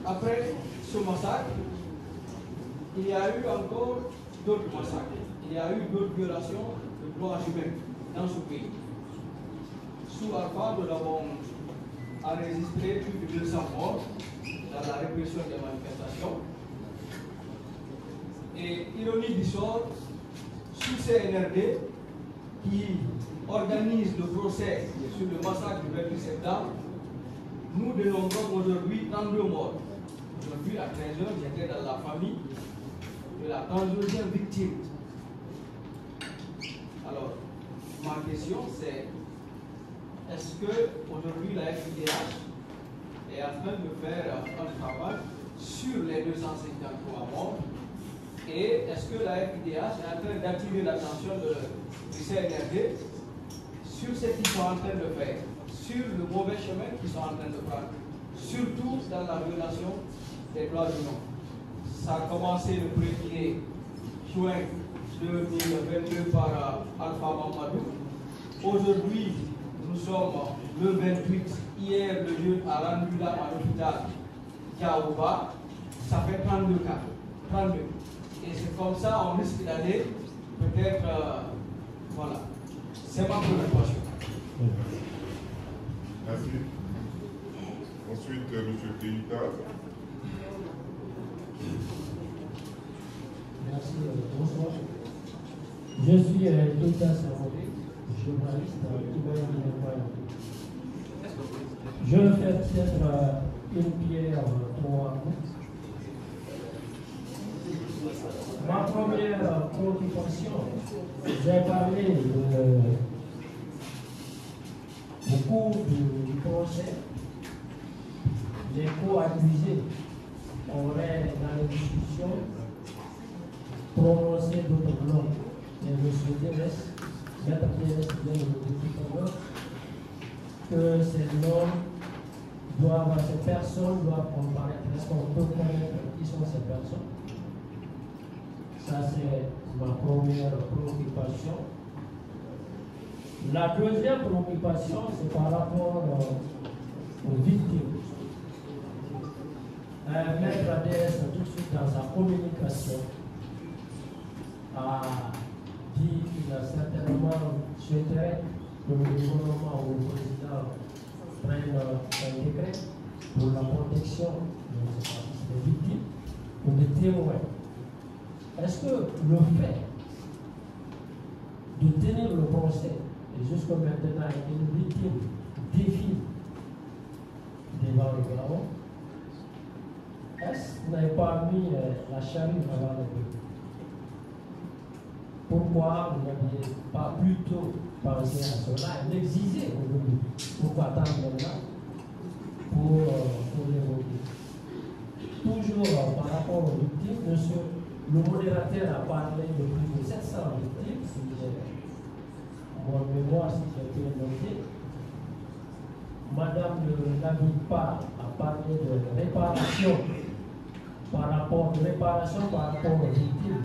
après ce massacre, il y a eu encore d'autres massacres. Il y a eu d'autres violations de droits humains dans ce pays. Sous Alpha, nous avons enregistré plus de 200 morts dans la répression des manifestations. Et ironie du sort, sous CNRD, qui organise le procès sur le massacre du 28 septembre, nous dénombrons aujourd'hui 32 morts. Aujourd'hui, à 13h, j'étais dans la famille de la 32e victime. Alors, ma question c'est, est-ce qu'aujourd'hui la FIDH est en train de faire un travail sur les 253 morts? Et est-ce que la FIDH est en train d'attirer l'attention du CNRD sur ce qu'ils sont en train de faire, sur le mauvais chemin qu'ils sont en train de prendre, surtout dans la violation des droits humains? Ça a commencé le 1er juin 2022 par Alpha Mamadou. Aujourd'hui, nous sommes le 28. Hier, le juge a rendu là à l'hôpital Diaouba. Ça fait 32 cas. 32. Et c'est comme ça, on risque d'aller peut-être. Voilà. C'est ma préoccupation. Merci. Ensuite, M. Keïta. Merci, bonsoir. Je suis Keïta Samoudé, journaliste Je vais faire peut-être une pierre trois coups. Ma première préoccupation, j'ai parlé au cours du procès. Les co-accusés auraient, dans les discussions, prononcé d'autres noms. Et M. Dérès, Maître Dérès, vient de le dire tout à l'heure, que ces personnes doivent comparaître. Est-ce qu'on peut connaître qui sont ces personnes? Ça, c'est ma première préoccupation. La deuxième préoccupation, c'est par rapport aux victimes. Maître ADS, tout de suite dans sa communication, a dit qu'il a certainement souhaité que le gouvernement ou le président prenne un décret pour la protection des victimes ou des témoins. Est-ce que le fait de tenir le procès et jusqu'à maintenant une victime défile devant le gouvernement, est-ce qu'on n'avait pas mis la charrue avant le bœuf? Pourquoi vous n'aviez pas plutôt pensé à cela et l'exiger aujourd'hui? Pourquoi attendre maintenant pour l'évoquer? Toujours par rapport aux victimes, le modérateur a parlé de plus de 700 victimes, si mon mémoire si j'ai bien noté. Madame Nabikpa a parlé de réparation par rapport aux victimes.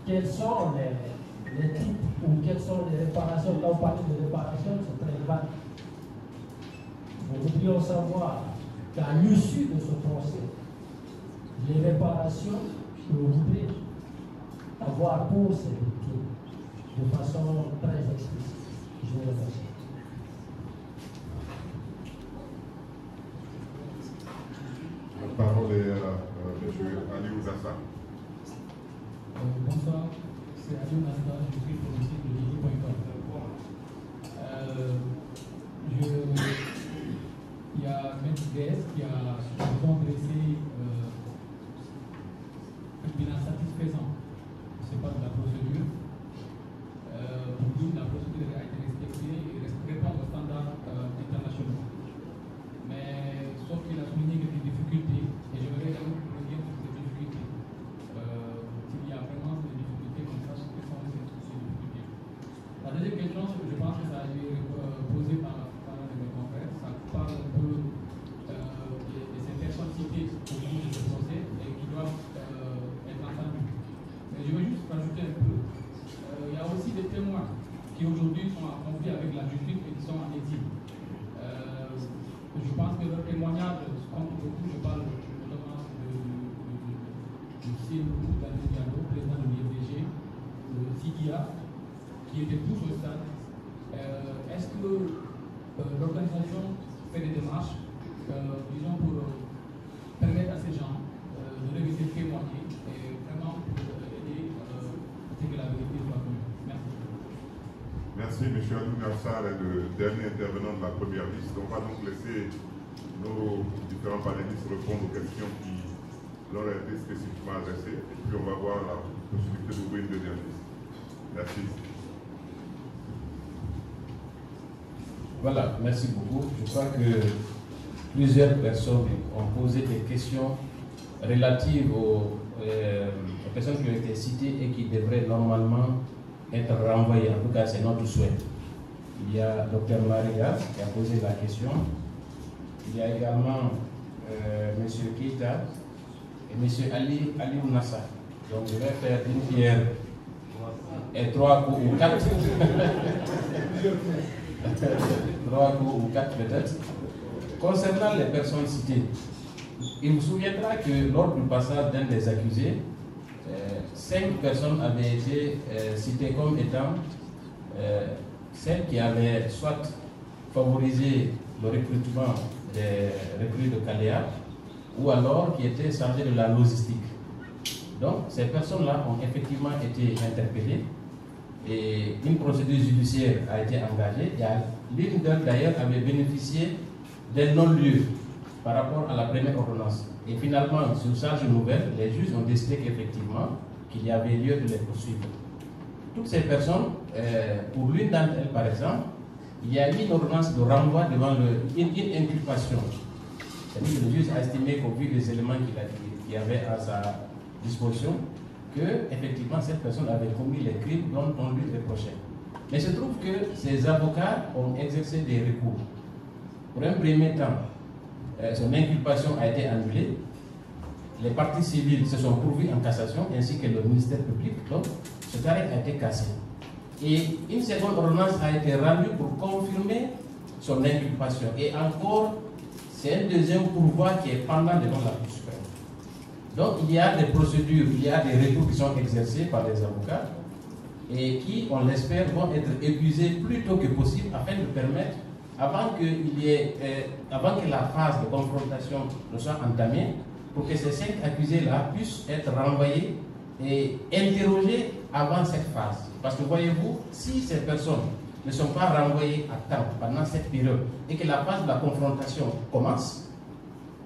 Quels sont les types ou quelles sont les réparations? Quand on parle de réparation, c'est très vague. Nous devrions savoir qu'à l'issue de ce procès, les réparations que vous voulez avoir pour ces victimes de façon très explicite. Je vous remercie. La parole est à M. Ali Ouassar. Bonsoir, c'est Ali Ouassar, je suis pour le site de Lili.com. Il y a Maître DS qui a dressé un bilan satisfaisant. Ce n'est pas de la procédure. Pour lui, la procédure a été respectée et répond aux standards internationaux. Mais sauf qu'il a souligné quelques difficultés et je voudrais revenir sur ces difficultés. S'il y a vraiment des difficultés, qu'on sache quelles sont ces difficultés. La deuxième question, je pense que ça a été posé par un de mes confrères. Ça parle un peu de ces personnes citées au cours de ce procès et qui doivent être entendues. Mais je veux juste rajouter un peu. Il y a aussi des témoins qui aujourd'hui sont en conflit avec la justice et qui sont en exil. Je pense que leur témoignage compte beaucoup. Je parle notamment de Célou Diallo, président de l'IFDG, de Sidia, qui étaient tous au stade. Est-ce que l'organisation fait des démarches, disons, pour permettre à ces gens de revenir témoigner et vraiment pour aider à ce que la vérité soit connue? Merci. Merci, M. Adou Gassar est le dernier intervenant de la première liste. On va donc laisser nos différents panélistes répondre aux questions qui leur ont été spécifiquement adressées. Et puis on va voir la possibilité d'ouvrir une deuxième liste. Merci. Voilà, merci beaucoup. Je crois que plusieurs personnes ont posé des questions relatives aux personnes qui ont été citées et qui devraient normalement être renvoyées. En tout cas, c'est notre souhait. Il y a Dr Maria qui a posé la question. Il y a également M. Keïta et M. Ali Ouassar. Donc je vais faire une pierre et 3 coups ou 4. 3 coups ou 4 peut-être. Concernant les personnes citées, il vous souviendra que lors du passage d'un des accusés, 5 personnes avaient été citées comme étant celles qui avaient soit favorisé le recrutement des recrues de Caléa, ou alors qui étaient chargés de la logistique. Donc, ces personnes-là ont effectivement été interpellées et une procédure judiciaire a été engagée. L'une d'elles, d'ailleurs, avait bénéficié d'un non-lieu par rapport à la première ordonnance. Et finalement, sur charge nouvelle, les juges ont décidé qu'effectivement, qu'il y avait lieu de les poursuivre. Toutes ces personnes, pour l'une d'entre elles, par exemple, il y a eu une ordonnance de renvoi devant une inculpation. C'est-à-dire que le juge a estimé qu'au vu des éléments qu'il avait à sa disposition, que effectivement cette personne avait commis les crimes dont on lui reprochait. Mais il se trouve que ces avocats ont exercé des recours. Pour un premier temps, son inculpation a été annulée. Les parties civiles se sont pourvues en cassation, ainsi que le ministère public. Donc, ce arrêt a été cassé. Et une seconde ordonnance a été rendue pour confirmer son inculpation. Et encore, c'est un deuxième pourvoi qui est pendant devant la Cour suprême. Donc, il y a des procédures, il y a des recours qui sont exercés par les avocats et qui, on l'espère, vont être épuisés plus tôt que possible afin de permettre, avant que la phase de confrontation ne soit entamée, pour que ces 5 accusés-là puissent être renvoyés et interrogés avant cette phase. Parce que voyez-vous, si ces personnes ne sont pas renvoyées à temps pendant cette période et que la phase de la confrontation commence,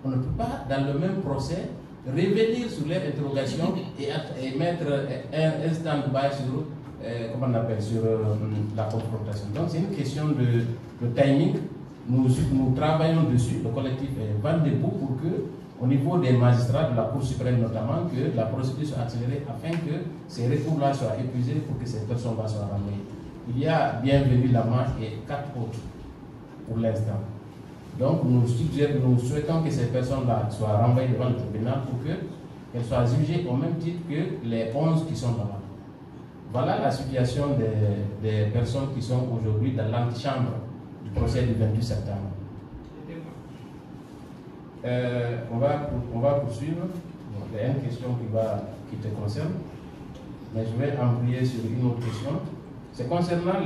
on ne peut pas, dans le même procès, revenir sur les interrogations et mettre un stand-by sur, comment on appelle, sur la confrontation. Donc c'est une question de timing. Nous travaillons dessus. Le collectif est vent debout pour que, au niveau des magistrats de la Cour suprême notamment, que la procédure soit accélérée afin que ces recours-là soient épuisés pour que ces personnes-là soient renvoyées. Il y a Bienvenue Lama et 4 autres pour l'instant. Donc nous souhaitons que ces personnes-là soient renvoyées devant le tribunal pour qu'elles soient jugées au même titre que les 11 qui sont là-bas. Voilà la situation des personnes qui sont aujourd'hui dans l'antichambre du procès du 28 septembre. On va poursuivre. Bon, il y a une question qui te concerne, mais je vais embrayer sur une autre question. C'est concernant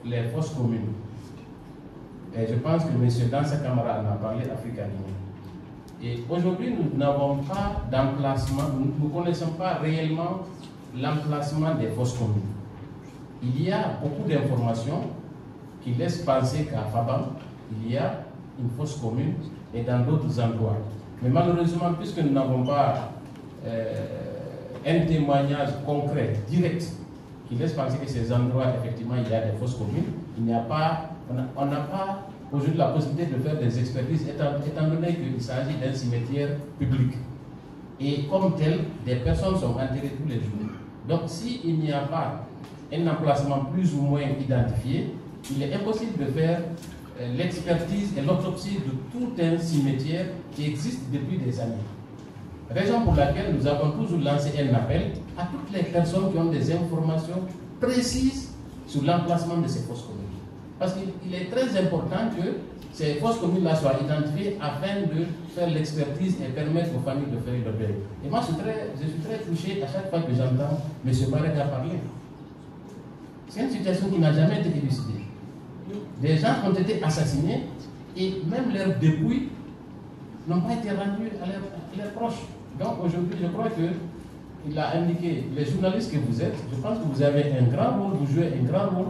les fosses communes. Et je pense que M. Dansa Camara en a parlé, africanement. Et aujourd'hui, nous n'avons pas d'emplacement, nous ne connaissons pas réellement l'emplacement des fosses communes. Il y a beaucoup d'informations qui laissent penser qu'à Fabam, il y a une fosse commune et dans d'autres endroits. Mais malheureusement, puisque nous n'avons pas un témoignage concret, direct, qui laisse penser que ces endroits, effectivement, il y a des fosses communes, on n'a pas aujourd'hui la possibilité de faire des expertises, étant donné qu'il s'agit d'un cimetière public. Et comme tel, des personnes sont enterrées tous les jours. Donc, s'il n'y a pas un emplacement plus ou moins identifié, il est impossible de faire l'expertise et l'autopsie de tout un cimetière qui existe depuis des années. Raison pour laquelle nous avons toujours lancé un appel à toutes les personnes qui ont des informations précises sur l'emplacement de ces fosses communes. Parce qu'il est très important que ces fosses communes-là soient identifiées afin de faire l'expertise et permettre aux familles de faire le deuil. Et moi, je suis très touché à chaque fois que j'entends M. Barrega parler. C'est une situation qui n'a jamais été élucidée. Des gens ont été assassinés et même leurs dépouilles n'ont pas été rendues à leurs proches. Donc aujourd'hui, je crois qu'il a indiqué, les journalistes que vous êtes, je pense que vous avez un grand rôle, vous jouez un grand rôle.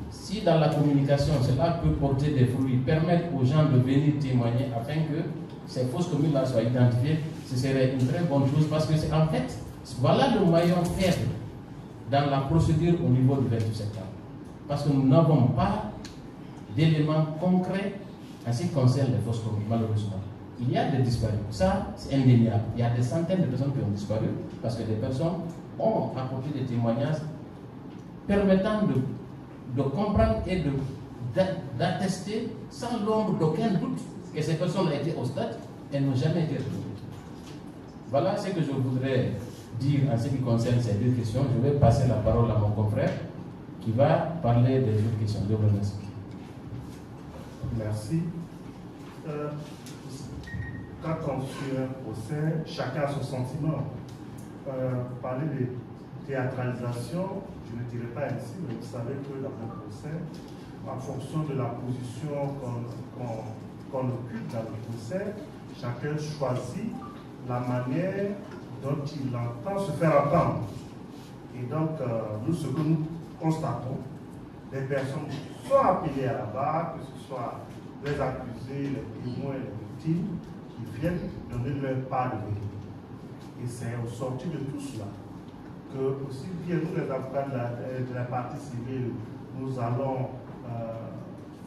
Si dans la communication, cela peut porter des fruits, permettre aux gens de venir témoigner afin que ces fausses communes-là soient identifiées, ce serait une très bonne chose parce que c'est en fait, voilà le maillon faible dans la procédure au niveau du 28 septembre. Parce que nous n'avons pas d'éléments concrets en ce qui concerne les fausses communes, malheureusement. Il y a des disparus, ça c'est indéniable. Il y a des centaines de personnes qui ont disparu parce que des personnes ont apporté des témoignages permettant de comprendre et d'attester sans l'ombre d'aucun doute que ces personnes ont été au stade et n'ont jamais été retrouvées. Voilà ce que je voudrais dire en ce qui concerne ces deux questions. Je vais passer la parole à mon confrère qui va parler des autres questions. Je vous remercie. Merci. Quand on suit un procès, chacun a son sentiment. Parler de théâtralisation, je ne dirais pas ainsi, mais vous savez que dans un procès, en fonction de la position qu'on occupe dans le procès, chacun choisit la manière dont il entend se faire entendre. Et donc, nous, ce que nous constatons, les personnes sont appelées à la barre, que ce soit les accusés, les témoins, les victimes, qui viennent donner leur part de vérité. Et c'est au sortir de tout cela que, aussi bien nous, les avocats de la partie civile, nous allons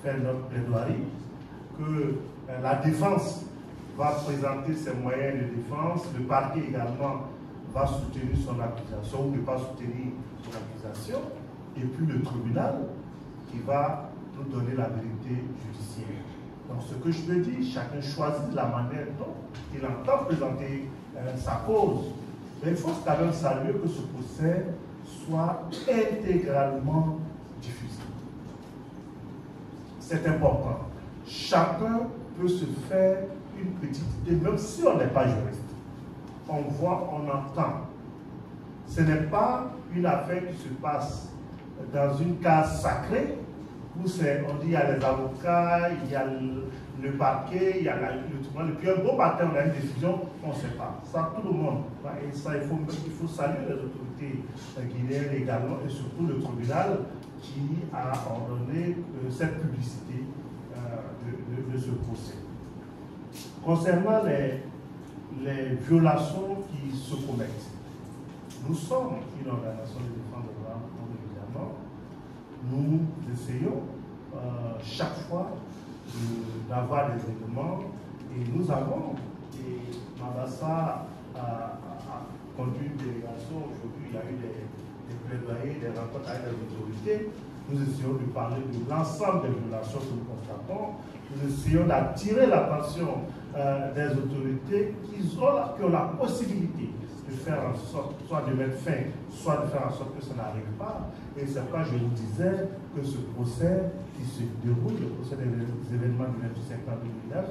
faire notre plaidoirie, que la défense va présenter ses moyens de défense, le parquet également va soutenir son accusation ou ne pas soutenir son accusation, et puis le tribunal qui va nous donner la vérité judiciaire. Donc ce que je peux dire, chacun choisit la manière dont il entend présenter sa cause. Mais il faut quand même saluer que ce procès soit intégralement diffusé. C'est important. Chacun peut se faire une petite idée, même si on n'est pas juriste. On voit, on entend. Ce n'est pas une affaire qui se passe dans une case sacrée où on dit il y a les avocats, il y a le parquet, il y a le tribunal. Et puis un beau matin, on a une décision, on ne sait pas. Ça, tout le monde. Et ça, il faut saluer les autorités guinéennes également, et surtout le tribunal qui a ordonné cette publicité de ce procès. Concernant les violations qui se commettent, nous sommes une organisation de défense des droits, évidemment. Nous essayons chaque fois d'avoir des éléments, et nous avons, et Mabassa a conduit une délégation aujourd'hui, il y a eu des plaidoyers, des rencontres avec les autorités. Nous essayons de parler de l'ensemble des violations que nous constatons. Nous essayons d'attirer l'attention des autorités qui ont la possibilité de faire en sorte, soit de mettre fin, soit de faire en sorte que ça n'arrive pas. Et c'est pourquoi je vous disais que ce procès qui se déroule, le procès des événements du 28 septembre 2009,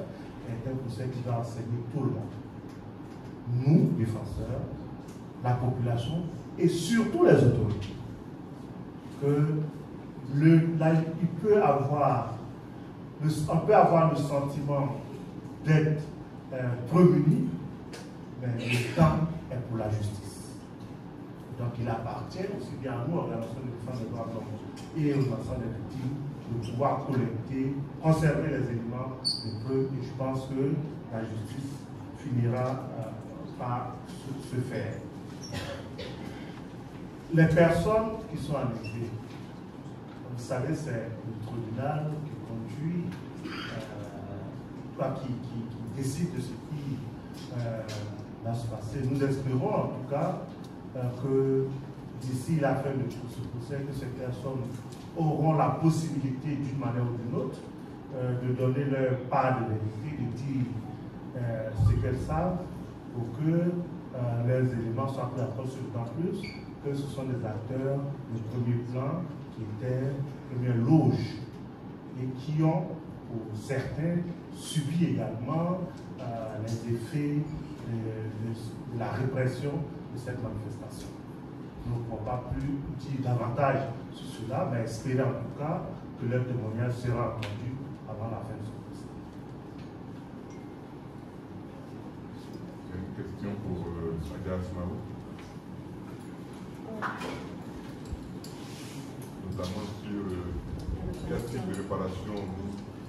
est un procès qui va enseigner tout le monde. Nous, défenseurs, la population et surtout les autorités. Il peut avoir, on peut avoir le sentiment d'être prévenu, mais le temps est pour la justice. Donc il appartient aussi bien à nous, organisations de défense des droits de l'homme, et aux enfants des victimes, de pouvoir collecter, conserver les éléments de preuve, et je pense que la justice finira par se faire. Les personnes qui sont accusées, vous savez, c'est le tribunal qui conduit, qui décide de ce qui va se passer. Nous espérons en tout cas que d'ici la fin de ce procès, que ces personnes auront la possibilité d'une manière ou d'une autre de donner leur part de vérité, de dire ce qu'elles savent pour que leurs éléments soient pris en compte, d'autant plus que ce sont des acteurs de premier plan qui étaient première loge et qui ont, pour certains, subi également les effets de la répression de cette manifestation. Nous ne pouvons pas plus dire davantage sur cela, mais espérer en tout cas que leur témoignage sera entendu avant la fin de ce procès. Une question pour Adia Asmao. Notamment sur quel type de réparation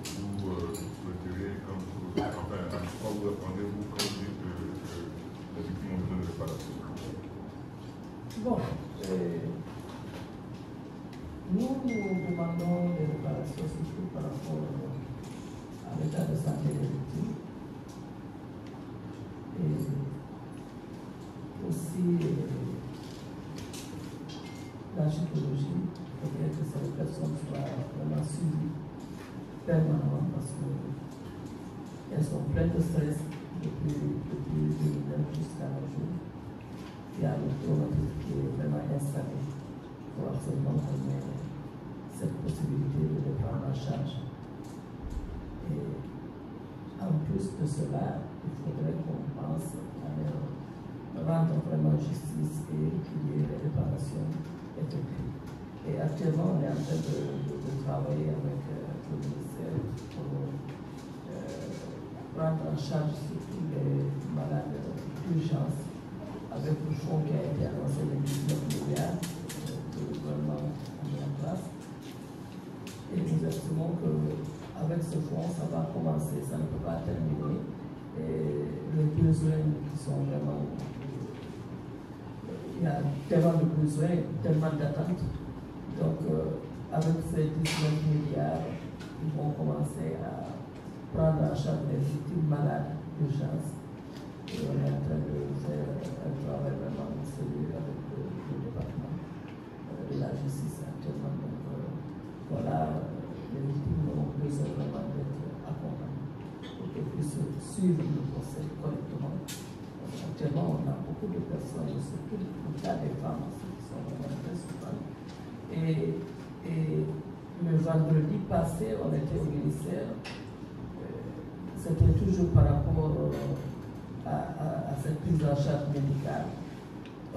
vous souhaiteriez, enfin, à quoi vous attendez-vous quand vous dites que les victimes ont besoin de réparation? Bon, nous demandons des réparations surtout par rapport à l'état de santé des victimes et aussi la gynécologie. Il faudrait que ces personnes soient vraiment suivies permanemment parce qu'elles sont pleines de stress depuis 2009 jusqu'à nos jours. Il y a le traumatisme qui est vraiment installé pour absolument qu'on ait cette possibilité de les prendre en charge. Et en plus de cela, il faudrait qu'on pense à leur rendre vraiment justice et qu'il y ait les réparations effectuées. Et actuellement, on est en train de travailler avec le ministère pour prendre en charge surtout les malades d'urgence avec le fonds qui a été annoncé de 19 milliards que le gouvernement a mis en place. Et nous estimons qu'avec ce fonds, ça va commencer, ça ne peut pas terminer. Et les besoins qui sont vraiment... Il y a tellement de besoins, tellement d'attentes. Donc, avec ces 19 milliards, ils vont commencer à prendre en charge les victimes malades d'urgence. Et on est en train de faire un travail vraiment sérieux avec le département de la justice actuellement. Donc, voilà, les victimes ont besoin vraiment d'être accompagnées pour qu'elles puissent suivre le procès correctement. Actuellement, on a beaucoup de personnes, surtout le cas des femmes aussi, qui sont vraiment très souffrantes. Et le vendredi passé, on était au ministère. C'était toujours par rapport à cette prise en charge médicale.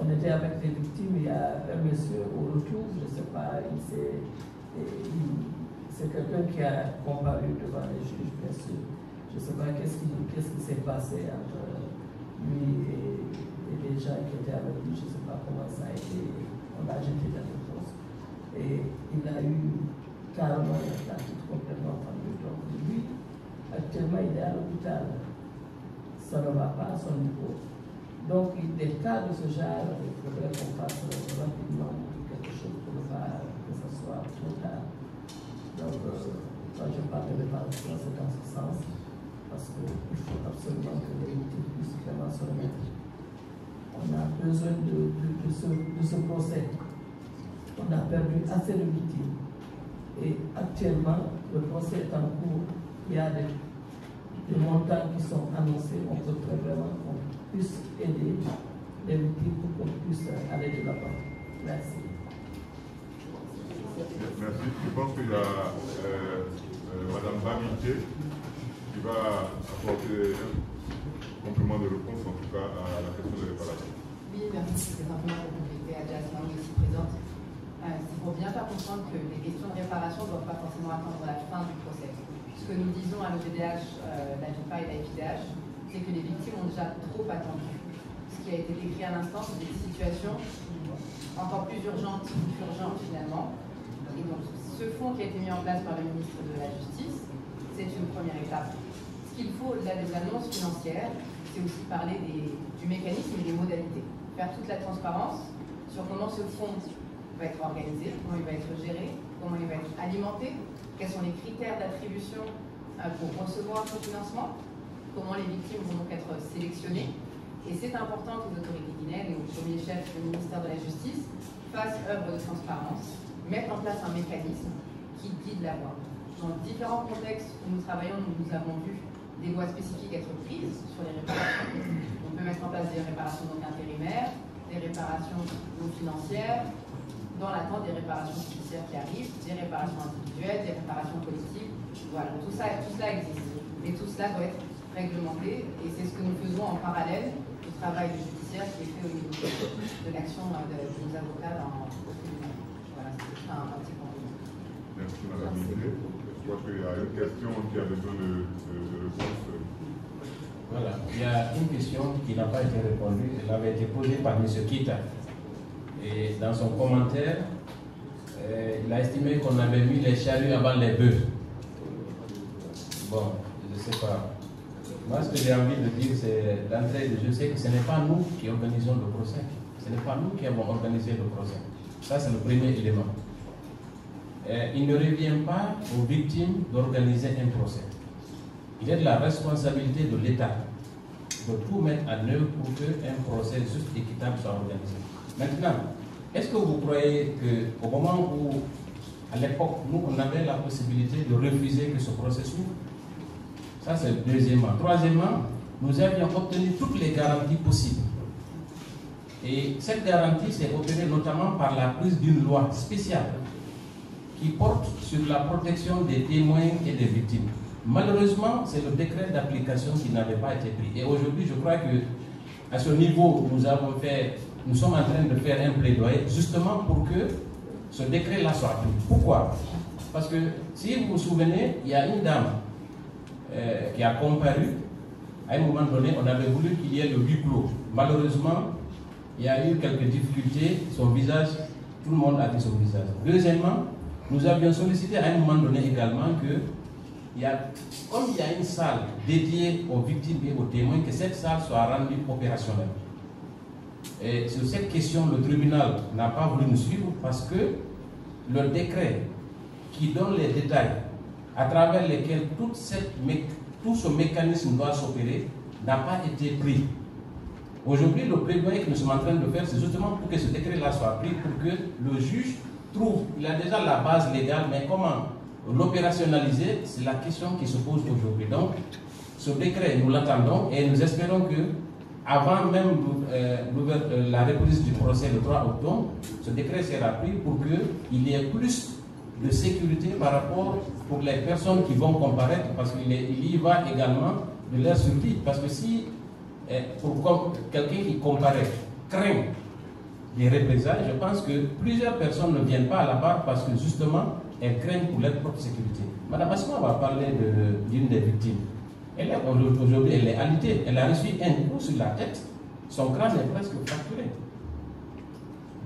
On était avec des victimes, il y a un monsieur au retour, je ne sais pas, c'est quelqu'un qui a comparu devant les juges, bien sûr. Je ne sais pas qu'est-ce qui s'est passé entre lui et les gens qui étaient avec lui, je ne sais pas comment ça a été, on l'a jeté dans le poste. Et il a eu carrément la tête complètement fendue. Donc lui, actuellement, il est à l'hôpital. Ça ne va pas à son niveau. Donc, des cas de ce genre, il faudrait qu'on fasse rapidement quelque chose pour ne pas que ce soit trop tard. Donc, quand je parle de réparation, c'est dans ce sens, parce qu'il faut absolument que les victimes puissent vraiment se remettre. On a besoin de ce procès. On a perdu assez de victimes. Et actuellement, le procès est en cours. Il y a des montants qui sont annoncés. On peut vraiment qu'on puisse aider les victimes pour qu'on puisse aller de l'avant. Merci. Merci. Je pense qu'il y a Mme Bamité qui va apporter un complément de réponse, en tout cas, à la question de réparation. Oui, merci. C'est simplement pour compléter à Jasmine aussi présente. Il faut bien faire comprendre que les questions de réparation ne doivent pas forcément attendre la fin du procès. Ce que nous disons à l'OGDH, la JPA et la FIDH, c'est que les victimes ont déjà trop attendu. Ce qui a été décrit à l'instant, c'est des situations encore plus urgentes finalement. Et donc, ce fonds qui a été mis en place par le ministre de la Justice, c'est une première étape. Ce qu'il faut, au-delà des annonces financières, c'est aussi parler du mécanisme et des modalités. Faire toute la transparence sur comment ce fonds va être organisé, comment il va être géré, comment il va être alimenté, quels sont les critères d'attribution pour recevoir ce financement, comment les victimes vont donc être sélectionnées. Et c'est important que les autorités guinéennes et au premier chef du ministère de la Justice fassent œuvre de transparence, mettent en place un mécanisme qui guide la voie. Dans différents contextes où nous travaillons, nous avons vu des lois spécifiques être prises sur les réparations. On peut mettre en place des réparations donc intérimaires, des réparations non financières, dans l'attente des réparations judiciaires qui arrivent, des réparations individuelles, des réparations collectives. Voilà, tout cela existe. Et tout cela doit être réglementé. Et c'est ce que nous faisons en parallèle du travail du judiciaire qui est fait au niveau de l'action de nos avocats dans le tribunal. Voilà, c'est un petit complément. Merci Madame Millet. Je crois qu'il y a une question qui a besoin de réponse. Voilà, il y a une question qui n'a pas été répondue. Elle avait été posée par M. Kita. Et dans son commentaire, il a estimé qu'on avait mis les charrues avant les bœufs. Bon, je ne sais pas. Moi, ce que j'ai envie de dire, c'est d'entrée de jeu, c'est que ce n'est pas nous qui organisons le procès. Ce n'est pas nous qui avons organisé le procès. Ça, c'est le premier élément. Il ne revient pas aux victimes d'organiser un procès. Il est de la responsabilité de l'État de tout mettre en œuvre pour qu'un procès juste équitable soit organisé. Maintenant, est-ce que vous croyez qu'au moment où, à l'époque, nous, on avait la possibilité de refuser que ce procès s'ouvre? Ça, c'est deuxièmement. Troisièmement, nous avions obtenu toutes les garanties possibles. Et cette garantie s'est opérée notamment par la prise d'une loi spéciale qui porte sur la protection des témoins et des victimes. Malheureusement, c'est le décret d'application qui n'avait pas été pris. Et aujourd'hui, je crois que à ce niveau, nous sommes en train de faire un plaidoyer justement pour que ce décret-là soit pris. Pourquoi? Parce que si vous vous souvenez, il y a une dame qui a comparu. À un moment donné, on avait voulu qu'il y ait le huis clos. Malheureusement, il y a eu quelques difficultés. Son visage, tout le monde a dit son visage. Deuxièmement, nous avions sollicité à un moment donné également que, comme il y a une salle dédiée aux victimes et aux témoins, que cette salle soit rendue opérationnelle. Et sur cette question, le tribunal n'a pas voulu nous suivre parce que le décret qui donne les détails à travers lesquels tout ce mécanisme doit s'opérer n'a pas été pris. Aujourd'hui, le plaidoyer que nous sommes en train de faire, c'est justement pour que ce décret-là soit pris, pour que le juge trouve, il a déjà la base légale, mais comment l'opérationnaliser, c'est la question qui se pose aujourd'hui. Donc, ce décret, nous l'attendons et nous espérons que, avant même la reprise du procès le 3 octobre, ce décret sera pris pour qu'il y ait plus de sécurité par rapport pour les personnes qui vont comparaître, parce qu'il y va également de leur survie. Parce que si pour quelqu'un qui comparaît craint les représailles, je pense que plusieurs personnes ne viennent pas à la barre parce que justement elles craignent pour leur propre sécurité. Madame Asma va parler d'une des victimes. Aujourd'hui, elle est alitée, elle a reçu un coup sur la tête, son crâne est presque fracturé.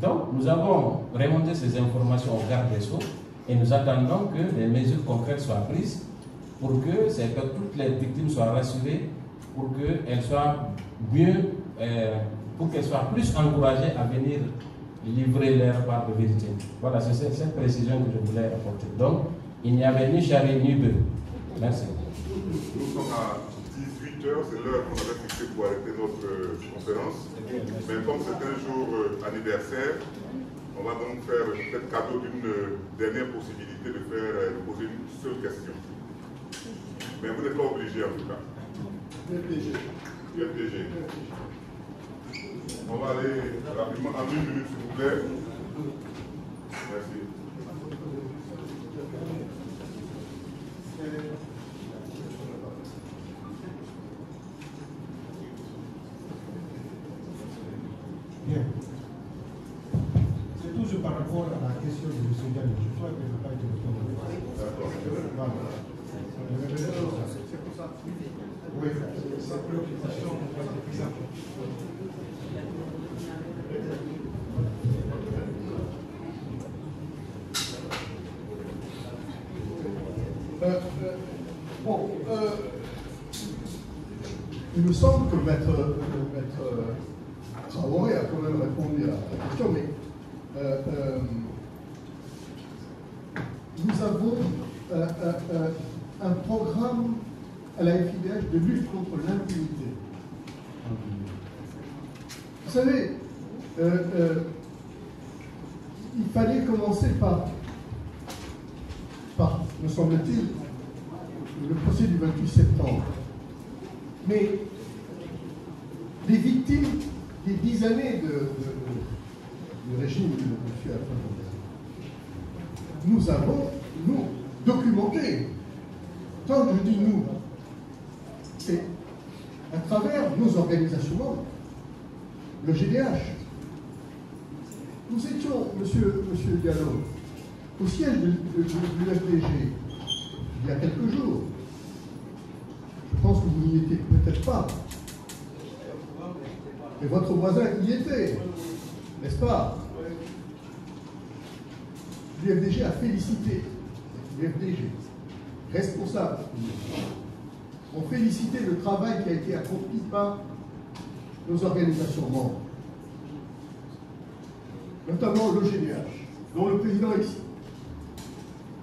Donc, nous avons remonté ces informations au garde des Sceaux et nous attendons que des mesures concrètes soient prises pour que toutes les victimes soient rassurées, pour qu'elles soient mieux, pour qu'elles soient plus encouragées à venir livrer leur part de vérité. Voilà, c'est cette précision que je voulais apporter. Donc, il n'y avait ni charrue ni bœuf. Merci. Nous sommes à 18 h, c'est l'heure qu'on avait fixée pour arrêter notre conférence. Mais comme c'est un jour anniversaire, on va donc faire peut-être cadeau d'une dernière possibilité de poser une seule question. Mais vous n'êtes pas obligé en tout cas. UFDG. On va aller rapidement en 1 minute s'il vous plaît. Merci. Bien. C'est toujours par rapport à la question de M. Diallo. Je crois qu'elle n'a pas été répondue. D'accord. C'est pour ça. Oui, sa préoccupation pour la il me semble que Maître Traoré a quand même répondu à la question, mais nous avons un programme à la FIDH de lutte contre l'impunité. Vous savez, il fallait commencer par, me semble-t-il, le procès du 28 septembre. Mais les victimes des 10 années du régime de M. Alpha Condé, nous avons, nous, documenté. Quand je dis nous, c'est à travers nos organisations membres, le GDH. Nous étions, monsieur Diallo, au siège de l'UFDG il y a quelques jours. Je pense que vous n'y étiez peut-être pas. Mais votre voisin y était, n'est-ce pas? L'UFDG a félicité, l'UFDG, responsable, ont félicité le travail qui a été accompli par nos organisations membres, notamment le GDH, dont le président est ici,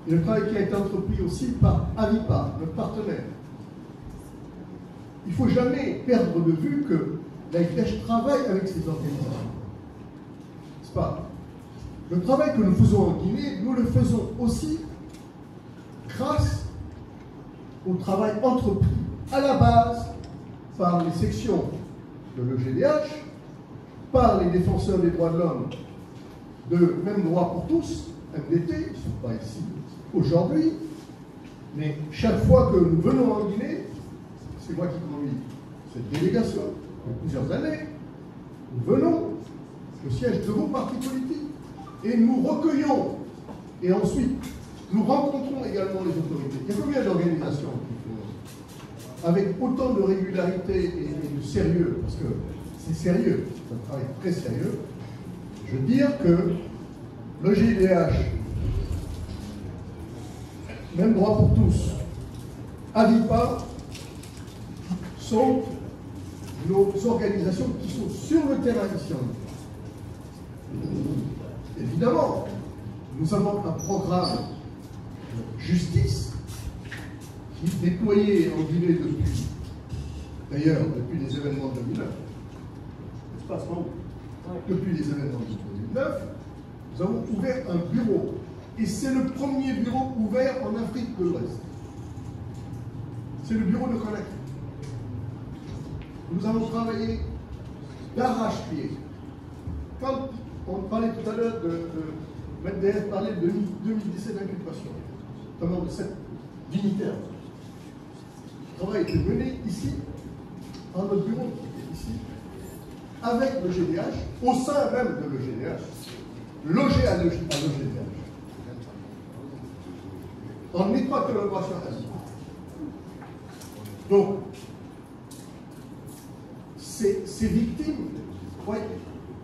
et le travail qui a été entrepris aussi par AVIPA, notre partenaire. Il ne faut jamais perdre de vue que la FIDH travaille avec ces organisations. N'est-ce pas? Le travail que nous faisons en Guinée, nous le faisons aussi grâce au travail entrepris à la base par les sections de l'EGDH, par les défenseurs des droits de l'homme de Même droit pour tous, MDT, ils ne sont pas ici aujourd'hui, mais chaque fois que nous venons en Guinée, c'est moi qui conduis cette délégation depuis plusieurs années, nous venons au siège de vos partis politiques et nous recueillons et ensuite nous rencontrons également les autorités. Il y a combien d'organisations avec autant de régularité et de sérieux, parce que c'est sérieux, c'est un travail très sérieux, je veux dire que le GDH, même droit pour tous, AVIPA, sont nos organisations qui sont sur le terrain ici en Guinée. Évidemment, nous avons un programme justice qui est déployé en Guinée depuis les événements de 2009. N'est-ce pas, depuis les événements de 2009, nous avons ouvert un bureau. Et c'est le premier bureau ouvert en Afrique de l'Ouest. C'est le bureau de Conakry. Nous avons travaillé d'arrache-pied. Quand on parlait tout à l'heure MDF parlait de 2017 d'inculpation, notamment de cette dignitaire. Le travail a été mené ici, dans notre bureau, ici, avec le GDH, au sein même de l'EGDH, logé à l'EGDH, en étroite collaboration avec nous. Donc, ces victimes,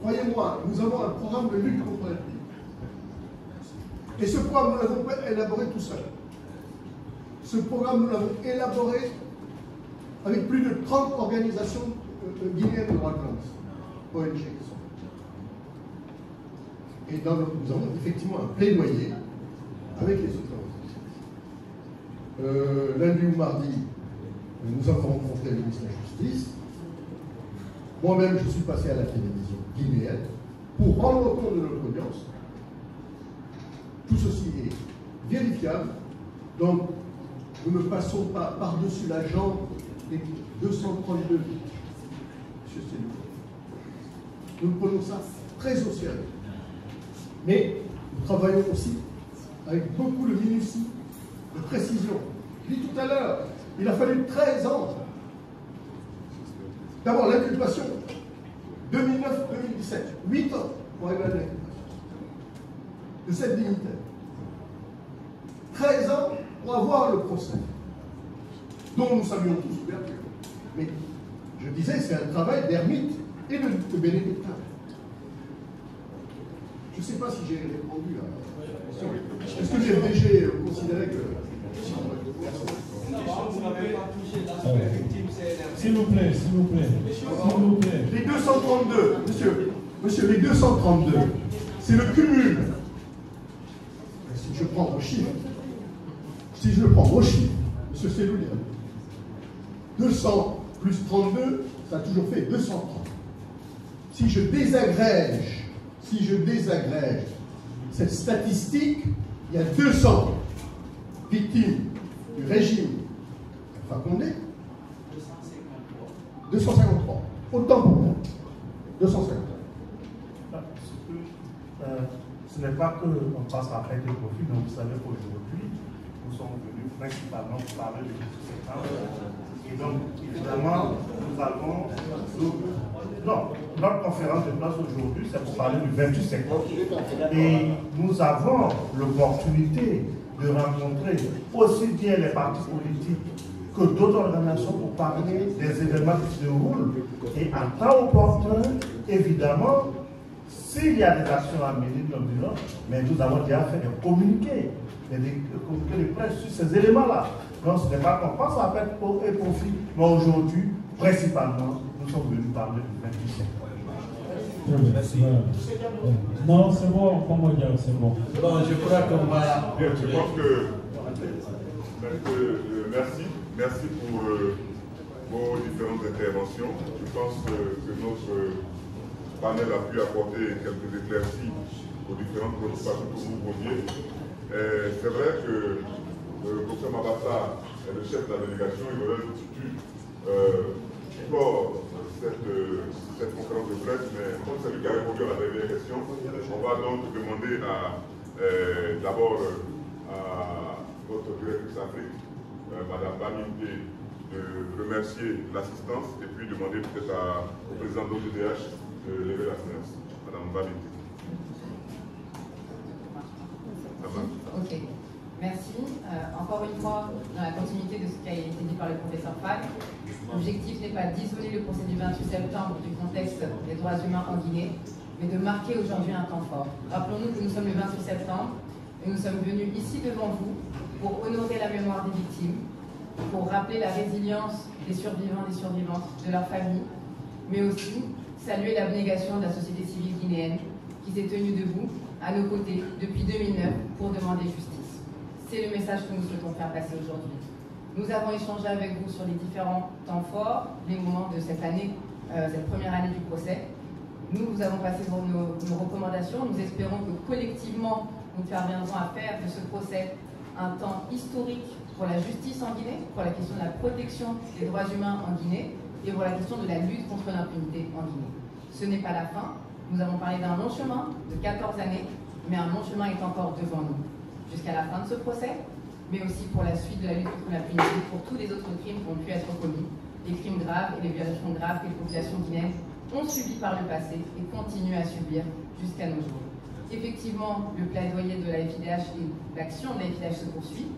croyez-moi, nous avons un programme de lutte contre la vie. Et ce programme, nous ne l'avons pas élaboré tout seul. Ce programme, nous l'avons élaboré avec plus de 30 organisations guinéennes de droits de l'homme, ONG. Et nous avons effectivement un plaidoyer avec les autres. Lundi ou mardi, nous avons rencontré le ministre de la Justice. Moi-même, je suis passé à la télévision guinéenne pour rendre compte de notre audience. Tout ceci est vérifiable. Donc, nous ne passons pas par-dessus la jambe des 232 victimes. Monsieur Céline. Nous prenons ça très au sérieux. Mais nous travaillons aussi avec beaucoup de minutie, de précision. Je l'ai dit tout à l'heure, il a fallu 13 ans. D'abord, l'inculpation, 2009-2017, 8 ans pour arriver à l'inculpation de cette dignitaire. 13 ans pour avoir le procès, dont nous saluons tous l'ouverture. Mais, je disais, c'est un travail d'ermite et de bénédictin. Je ne sais pas si j'ai répondu à la question. Est-ce que j'ai déjà considéré que... S'il vous plaît, s'il vous plaît. S'il vous plaît. Les 232, monsieur, les 232, c'est le cumul. Si je prends vos chiffres, monsieur Seloulia, 200 plus 32, ça a toujours fait 230. Si je désagrège cette statistique, il y a 200 victimes du régime Fakonde, 253. Autant pour moi. 253. Ce n'est pas qu'on passe à faire des profits, donc vous savez qu'aujourd'hui, nous sommes venus principalement pour parler de tout. Et donc, évidemment, nous avons... Non, notre conférence de presse aujourd'hui, c'est pour parler du 28 septembre. Et nous avons l'opportunité de rencontrer aussi bien les partis politiques que d'autres organisations pour parler des événements qui se déroulent. Et en temps opportun, évidemment, s'il y a des actions à mener, comme disons, mais nous avons déjà fait des communiqués de presse sur ces éléments-là. Donc ce n'est pas qu'on pense à perte et profit, mais aujourd'hui, principalement, nous sommes venus parler du 28 septembre. Non, c'est bon, comment dire, c'est bon. Bon, je crois qu'on va... Bien, je pense que... Merci pour vos différentes interventions. Je pense que notre panel a pu apporter quelques éclaircies aux différentes préoccupations que vous posiez. C'est vrai que le professeur Mabassa est le chef de la délégation, il aurait l'aptitude pour cette conférence de presse, mais comme c'est lui qui a répondu à la dernière question, on va donc demander d'abord à votre directrice Afrique, Madame Baminte, de remercier l'assistance et puis demander peut-être au président de l'OGDH de lever la séance. Madame Baminte. Ok, merci. En Encore une fois, dans la continuité de ce qui a été dit par le professeur Fag, l'objectif n'est pas d'isoler le procès du 28 septembre du contexte des droits humains en Guinée, mais de marquer aujourd'hui un temps fort. Rappelons-nous que nous sommes le 28 septembre et nous sommes venus ici devant vous pour honorer la mémoire des victimes, pour rappeler la résilience des survivants et des survivantes, de leurs familles, mais aussi saluer l'abnégation de la société civile guinéenne qui s'est tenue debout à nos côtés depuis 2009 pour demander justice. C'est le message que nous souhaitons faire passer aujourd'hui. Nous avons échangé avec vous sur les différents temps forts, les moments de cette année, cette première année du procès. Nous avons passé nos recommandations. Nous espérons que collectivement, nous parviendrons à faire de ce procès un temps historique pour la justice en Guinée, pour la question de la protection des droits humains en Guinée et pour la question de la lutte contre l'impunité en Guinée. Ce n'est pas la fin. Nous avons parlé d'un long chemin de 14 années, mais un long chemin est encore devant nous. Jusqu'à la fin de ce procès, mais aussi pour la suite de la lutte contre l'impunité, pour tous les autres crimes qui ont pu être commis, les crimes graves et les violations graves que les populations guinéennes ont subi par le passé et continuent à subir jusqu'à nos jours. Effectivement, le plaidoyer de la FIDH et l'action de la FIDH se poursuit.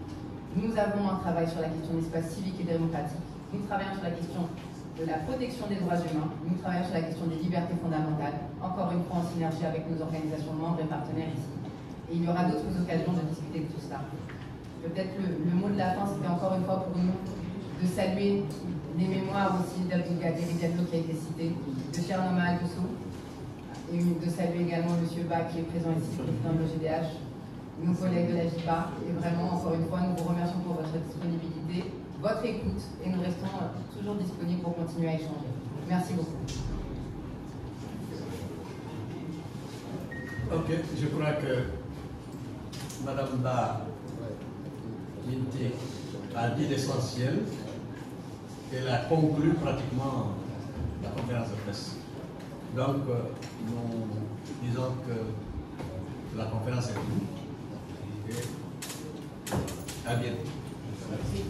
Nous avons un travail sur la question de l'espace civique et démocratique. Nous travaillons sur la question de la protection des droits humains. Nous travaillons sur la question des libertés fondamentales, encore une fois en synergie avec nos organisations membres et partenaires ici. Et il y aura d'autres occasions de discuter de tout cela. Peut-être le mot de la fin, c'était encore une fois pour nous de saluer les mémoires aussi d'Abdougadir Diallo qui a été cité, de Chernoma Aldosso, et de saluer également M. Ba qui est présent ici, président de l'OGDH, nos collègues de la JIPA. Et vraiment, encore une fois, nous vous remercions pour votre disponibilité, votre écoute, et nous restons toujours disponibles pour continuer à échanger. Merci beaucoup. Ok, je crois que Madame Ba a dit l'essentiel. Elle a conclu pratiquement la conférence de presse. Donc, nous disons que la conférence est finie. Et à bientôt. Merci.